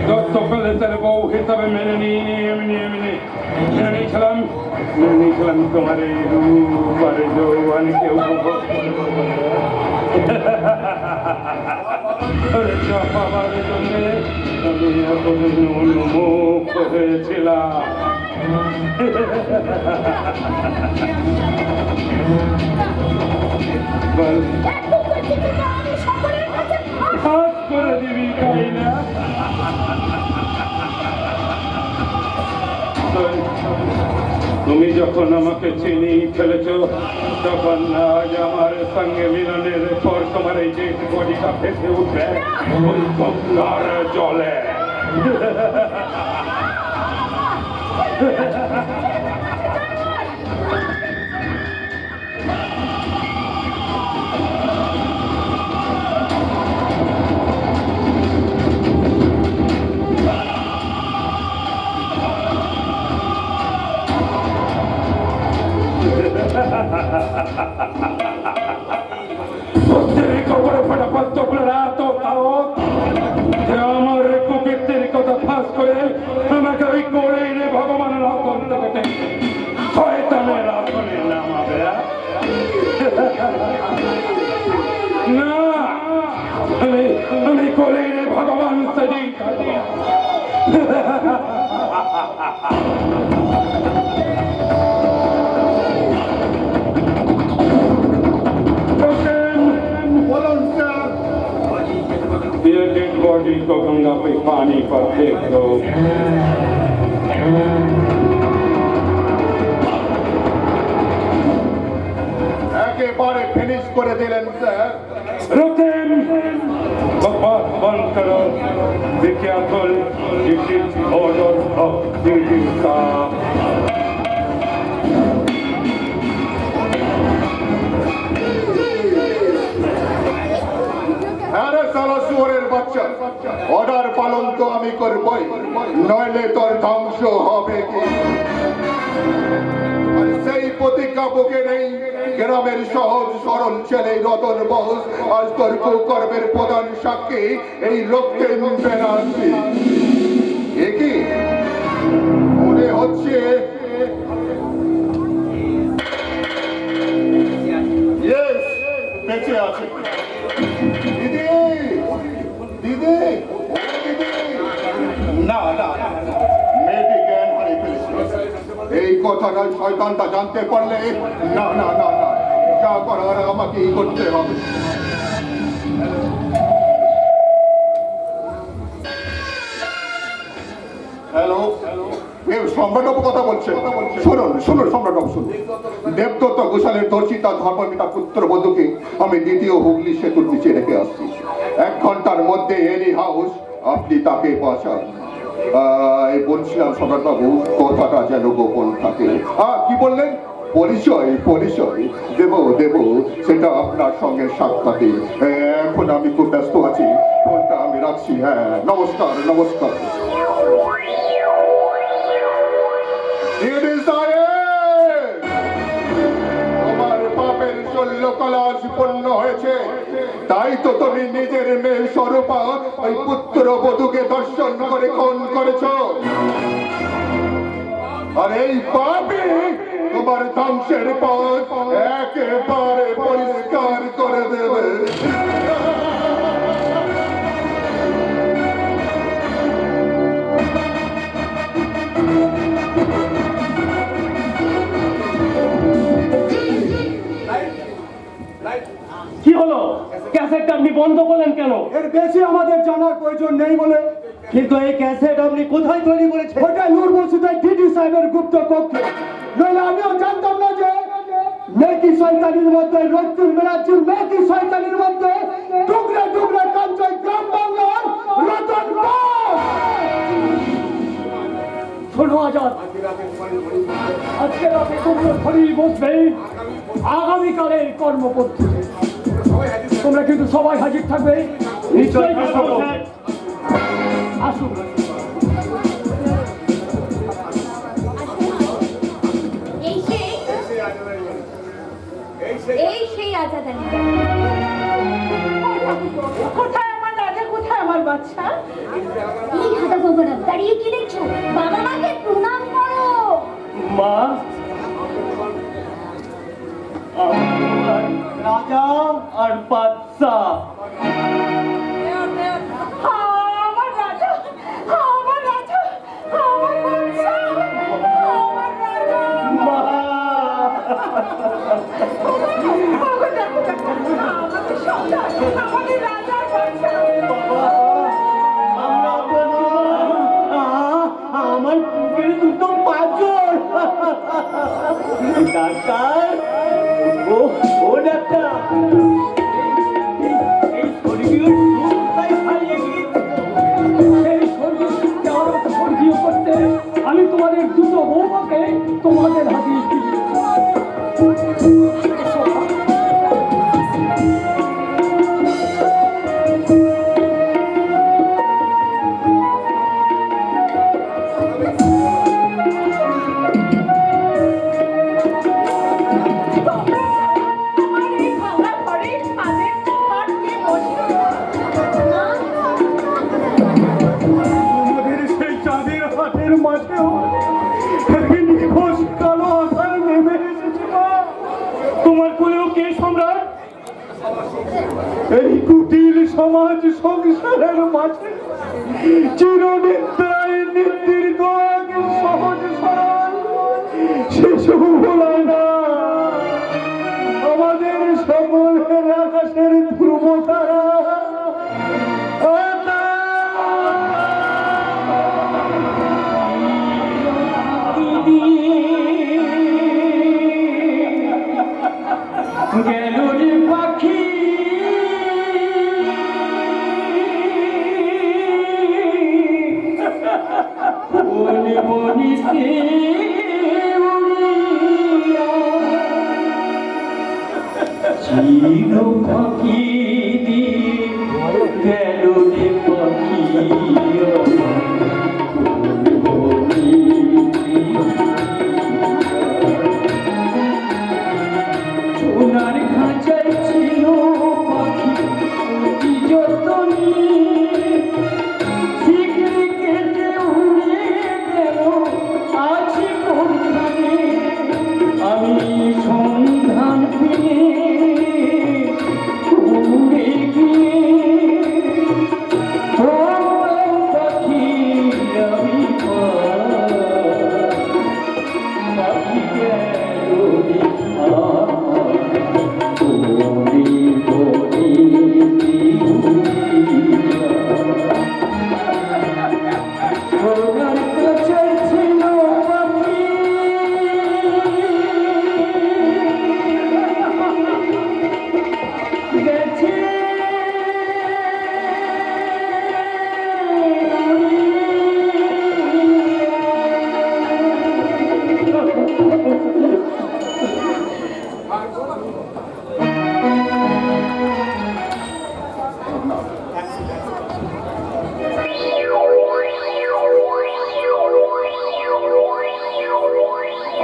গতকালে তার বউ হিসাবে মেনে নিয়েছিলাম তোমার এই রূপ আর যৌবনকে উপভোগ পাবার জন্য আমি এতদিন উন্মুখ হয়েছিলাম। হাত করে দিবি তাই না? তুমি যখন আমাকে চিনি ফেলেছ, তখন আজ আমার সঙ্গে মিলনের পর তোমার এই যে বডিটা ফেসে উঠবে ওই গঙ্গার জলে। তেরে কবরে ফটাফট চোখরা তো খাও যে আমার কুকীর্তির কথা ফাঁস করে আমাকে ওই করে রে ভগবানের আতন থেকে শয়তানের আসনে নামাবে। না, আমি করে রে ভগবান সেদিন डेड बॉडी को गंगा पे पानी पर फेंक दो।
একেবারে ফিনিশ করে দিলেন স্যার।
रुकें, बकवास बंद करो। Be careful, this is order of duty, sir.
আরে সালা শুয়োরের বাচ্চা, অর্ডার পালন তো আমি করবই, নইলে তোর ধ্বংস হবে কি? আর সেই প্রতিজ্ঞা বুকে নেই গ্রামের সহজ সরল ছেলে রতন বোস আজ তোর কুকর্মের প্রধান সাক্ষী এই রক্তিম ব্যানার্জি। একই মনে হচ্ছে Yes, বেঁচে আছে। দিদি দিদি দিদি, না না, মেয়েটি জ্ঞান হারিয়ে ফেলেছে। এই কথাটা শয়তানটা জানতে পারলে না না না না, যা করার আমাকেই করতে হবে। হ্যালো, সম্রাটবাবু কথা বলছেন। শুনুন শুনুন সম্রাটবাবু শুনুন, দেবদত্ত ঘোষালের ধর্ষিতা ধর্মপিতা পুত্রবধূকে আমি দ্বিতীয় হুগলি সেতুর নিচে রেখে আসছি। 1 ঘন্টার মধ্যে এনি হাউস আপনি তাকে বাঁচান। বলছিলাম সম্রাটবাবু, কথাটা যেন গোপন থাকে। কি বললেন? পরিচয় পরিচয় দেব দেব, সেটা আপনার সঙ্গে সাক্ষাতে। এখন আমি খুব ব্যস্ত আছি, ফোনটা আমি রাখছি। হ্যাঁ, নমস্কার নমস্কার। তাই তো তুমি নিজের মেয়ে স্বরূপা ওই পুত্র বধূকে দর্শন করে খুন করেছো। আর এই পাপে তোমার ধ্বংসের পথ একেবারে পরিষ্কার করে দেবে।
কি হলো? ক্যাসেটটা আপনি বন্ধ করলেন কেন?
এর বেশি আমাদের জানার প্রয়োজন নেই বলে। কিন্তু এই ক্যাসেট আপনি কোথায় তৈরি করেছেন? ওটা নূর মসজিদের ডিডি সাহেবের গুপ্ত কক্ষে। নইলে আমিও জানতাম না যে মেকি শয়তানির মধ্যে রক্তিম বেরাচ্ছির মেকি শয়তানির মধ্যে টুকরে টুকরে কাঞ্চয় গ্রাম বাংলার রতন পাল।
শোনো আজাদ, আজকে রাতে তোমরা ঘরেই বসবে আগামীকালের কর্মপদ্ধতি। তোমরা কিন্তু সবাই হাজির থাকবে।
নিশ্চয়ই থাকবো, স্যার।
আসুন।
এই সেই আজাদ আলী।
কোথায় আমার রাজা, কোথায় আমার বাচ্চা?
এই হাতা গোবরা দাঁড়িয়ে কি দেখছো? বাবা মাকে প্রণাম করো।
মা, আমার রাজা আর বাদশা।
আমার রাজা, আমার রাজা, আমার বাচ্চা, আমার রাজা।
মা,
বাবা, দেখো, দেখো, আমাদের সন্তান, আমাদের রাজার বাচ্চা।
আমরা আমার বুকের দুটো পাঁচর। ডাক্তার, ও ডাক্তার, এই শরীর কোথায় হারিয়ে গিয়েছে?
এই স্বর্গীয়কে আরো স্বর্গীয় করতে আমি তোমাদের দুটো বৌমাকে তোমাদের হাতে দিই।
আমার এই ভাঙা ঘরে ছাদের খাট নিয়ে বসে
আমাদের সেই চাঁদের হাটের মাঝেও নিখোঁজ কালো আকার নেমে এসেছে। মা, তোমার কোলেও কে সম্রাট? এই কুটিল সমাজ সংসারের মাঝে চিরনিদ্রায় নির্দীর্ঘ এক সহজ সরল শিশু ভোলায় না আমাদের সকলের আকাশের ধ্রুব তারা।
গেলুরি পাখি বনি বনি সে উড়িয়া চির পাখি গেলুরি পাখি সোনার খাঁচায় ছিল পাখি অতি যতনে, শিকড়ি কেটে উড়ে গেল আছে কোনখানে। আমি সন্ধান পেয়ে উড়ে গিয়ে পাখি আমি পাখি গেল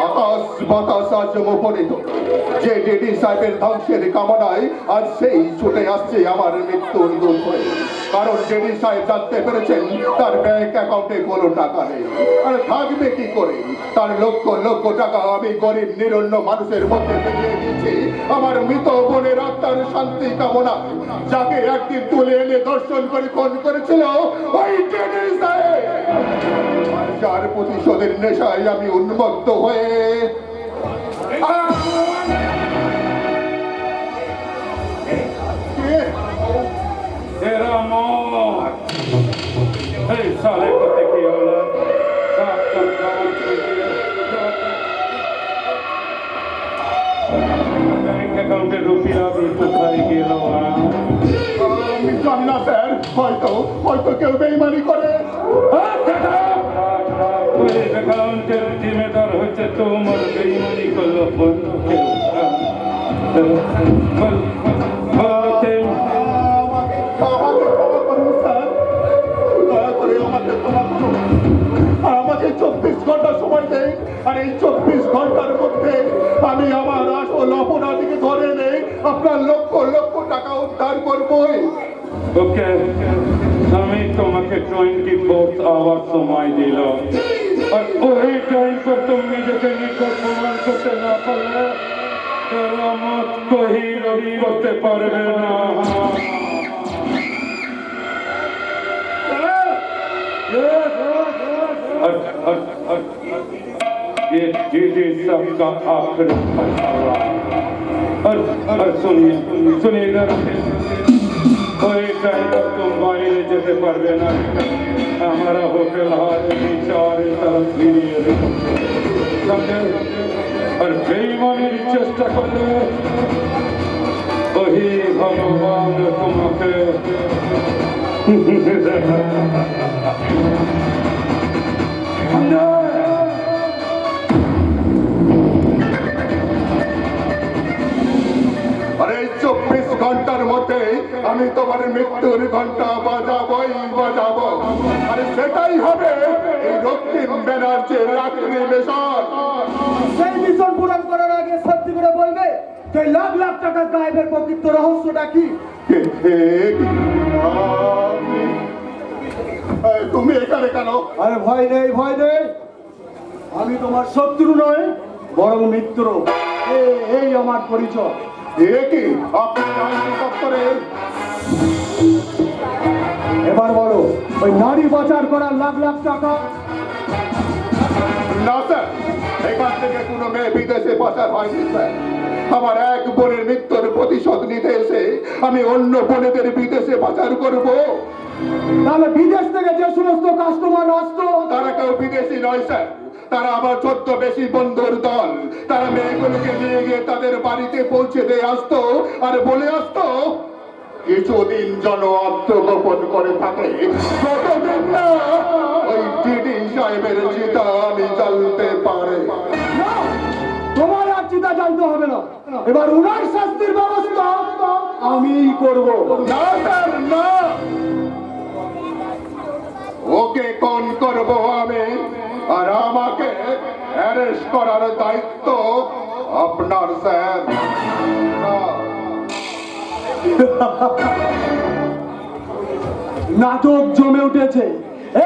আকাশ বাতাস আজ মুখরিত। যে ডেডি সাহেবের ধ্বংসের কামনায় আজ সেই ছুটে আসছে আমার মৃত্যুর দূর হয়ে। কারণ ডেডি সাহেব জানতে পেরেছেন তার ব্যাংক অ্যাকাউন্টে কোনো টাকা নেই, আর থাকবে কি করে? তার লক্ষ লক্ষ টাকা আমি গরিব নিরন্ন মানুষের মধ্যে বিলিয়ে দিয়েছি আমার মৃত বোনের আত্মার শান্তি কামনা, যাকে একদিন তুলে এনে দর্শন করে ফোন করেছিল ওই ডেডি সাহেব। আর যার প্রতিশোধের নেশায় আমি উন্মত্ত হয়ে
तेरा मौत हे साले कुत्ते की औलाद साफ साफ गाँव के लिए बैंक अकाउंटे रुपया भी तो खाई गेलो
আমি জানি না স্যার, হয়তো কেউ বেইমানি করে।
পুলিশ অ্যাকাউন্টের জিম্মেদার হচ্ছে তোমার বেইমানি করলো বন্ধ কেউ
আমাকে ক্ষমা করুন স্যার, দয়া করে আমাকে ক্ষমা করুন। আমাকে 24 ঘন্টা সময় দেন, আর এই 24 ঘন্টার মধ্যে আমি আমার আসল অপরাধীকে ধরে নেই, আপনার লক্ষ লক্ষ টাকা উদ্ধার করবই।
ওকে, আমি তোমাকে 24 আওয়ার সময় দিলাম, আর ওই টাইম পর তুমি নিজেকে নিকট প্রমাণ করতে না পারলে तेरा मौत कोई रद्द करते पारबे ना। ये सबका आखिरी फैसला। और सुनिएगा, कोई टाइम पर तुम बाहर जेते पारबे ना। हमारा होटल हाल चार तरफ फिरिए समझे, और बेईमानिर চেষ্টা করলে ওই ভগবান তোমাকে
আর এই 24 ঘন্টার মধ্যে আমি তোমার মৃত্যুর ঘন্টা বাজাবো, আর সেটাই হবে এই রক্তিম ব্যানার্জির রাত্রি মিশন।
সেই মিশন পূরণ করার আগে সত্যি করে বলবে যে লাখ লাখ টাকা গায়েবের প্রকৃত রহস্যটা কি?
তুমি এখানে কেন?
আরে ভয় নেই, আমি তোমার শত্রু নয় বরং মিত্র। এই আমার পরিচয়।
কি আপনি আইনি দপ্তরের?
এবার বলো, ওই নারী পাচার করার লাখ লাখ টাকা?
না স্যার, এখান থেকে কোনো মেয়ে বিদেশে পাচার হয়নি স্যার। আমার এক বোনের মৃত্যুর প্রতিশোধ নিতে এসে আমি অন্য বোনেদের বিদেশে পাচার করব।
তাহলে বিদেশ থেকে যে সমস্ত কাস্টমার আসতো
তারা কেউ বিদেশি নয় স্যার, তারা আমার ছদ্মবেশী বন্ধুর দল। তারা মেয়েগুলোকে নিয়ে গিয়ে তাদের বাড়িতে পৌঁছে দিয়ে আসতো আর বলে আসতো কিছুদিন যেন আত্মগোপন করে থাকে, যতদিন না ওই ডিডি সাহেবের চিতা আমি জ্বালতে পারে।
তোমার আর চিতা জানতে হবে না, এবার উনার শাস্তির ব্যবস্থা আমিই করব।
না স্যার না, ওকে কোন করবো আমি, আর আমাকে অ্যারেস্ট করার দায়িত্ব আপনার স্যার।
নাটক জমে উঠেছে,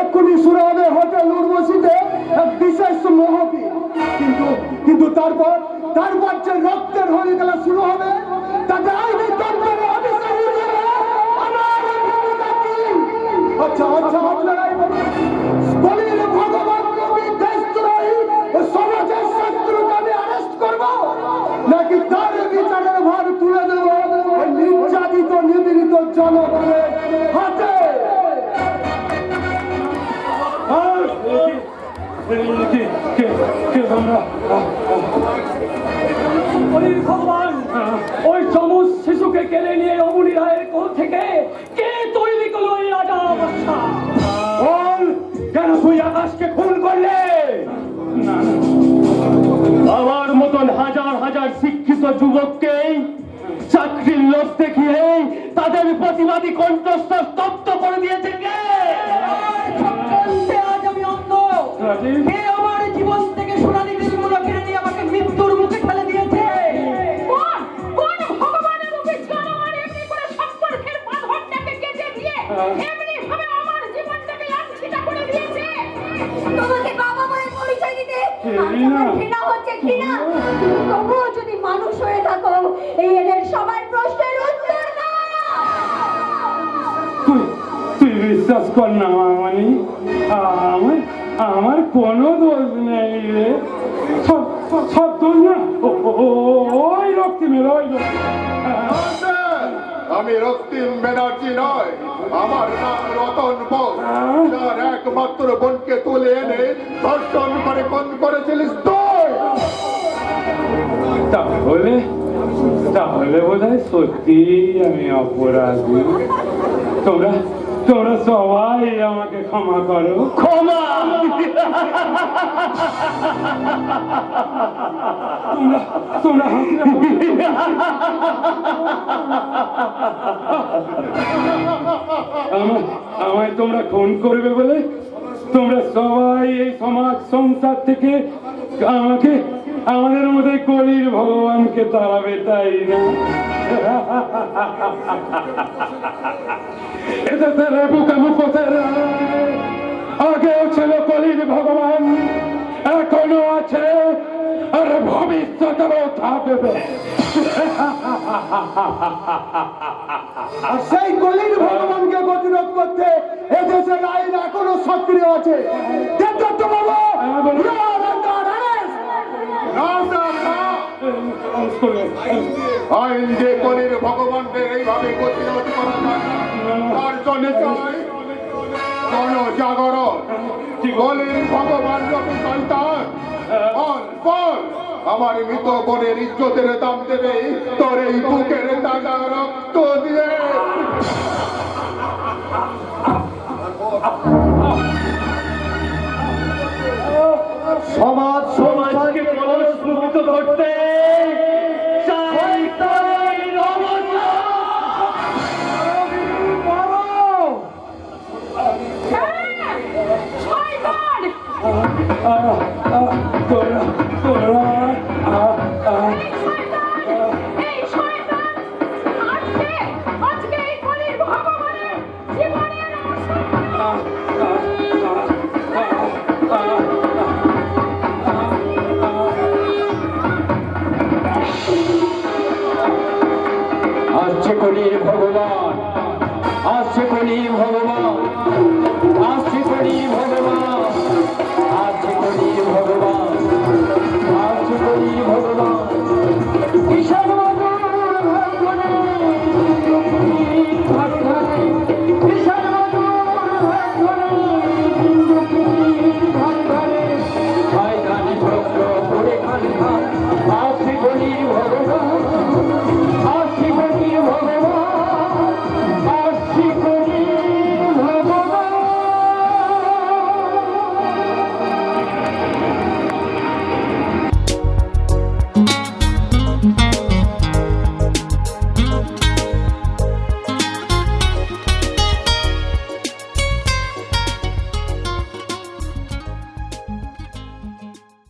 এক্ষুনি শুরু হবে হোটেল উর্বশীতে এক বিশেষ মহফিল। কিন্তু তারপর যে রক্তের হোলি খেলা শুরু হবে, তাতে আইনি তন্ত্রের অভিশাপী দেবে আমার ভূমিকা কি? আচ্ছা আপনারাই বলুন, বলির ভগবান কবি দেশদ্রোহী ও সমাজের শত্রুকে আমি অ্যারেস্ট করবো, নাকি তার বিচারের ভার তুলে দেবো ওই নির্যাতিত নিপীড়িত জনগণের হাতে?
ভগবান, ওই চমৎ শিশুকে কেড়ে নিয়ে অমনি রায়ের কোল থেকে কে তৈরি করলো এই রাজা অবস্থা? বল, কেন তুই আকাশকে খুন করলে?
আমার মতন হাজার হাজার শিক্ষিত যুবককে চাকরির লোভ দেখিয়ে তাদের প্রতিবাদী কণ্ঠস্বর স্তব্ধ করে দিয়েছে কে?
আজ আমি অন্ধ। কে আমার জীবন থেকে সোনালী দিনগুলো কেড়ে নিয়ে আমাকে মৃত্যুর মুখে ঠেলে দিয়েছে?
বিশ্বাস কর না মামানি, আমার আমার কোনো দোষ নেই রে, সব সব দোষ না ওই রক্তিমের, ওই
আমি রক্তিম ব্যানার্জি নয়, আমার নাম রতন বোস। তার একমাত্র বোনকে তুলে এনে ধর্ষণ করে খুন করেছিলিস তুই।
তাহলে তাহলে বোধ হয় সত্যি আমি অপরাধী। তোমরা তোমরা সবাই আমাকে ক্ষমা করো।
ক্ষমা
তোমরা তোমরা আমায় তোমরা খুন করবে বলে তোমরা সবাই এই সমাজ সংসার থেকে আমাকে, আমাদের মধ্যে কলির ভগবানকে তাড়াবে, তাই না? এদেশের বুকে মুখোশের আগেও ছিল কলির ভগবান, এখনো আছে, আর ভবিষ্যতেও থাকবে।
আর সেই কলির ভগবানকে প্রতিরোধ করতে এদেশের আইন এখনো সক্রিয় আছে।
না স্যার, না। আইন যে কলির ভগবানকে এইভাবে প্রতিরোধ করা যায় না, তার জন্য চাই জনজাগরণ। কলির ভগবান রবি সন্তান বল, আমার মৃত বোনের ইজ্জতের দাম দেবে তোর এই বুকের তাজা রক্ত দিয়ে।
সমাজ
সমাজকে কলঙ্কিত করতে চাই তাই
আসছে কলির ভগবান, আসছে কলির ভগবান, আসছে কলির ভগবান, আসছে কলির ভগবান, আসছে কলির ভগবান।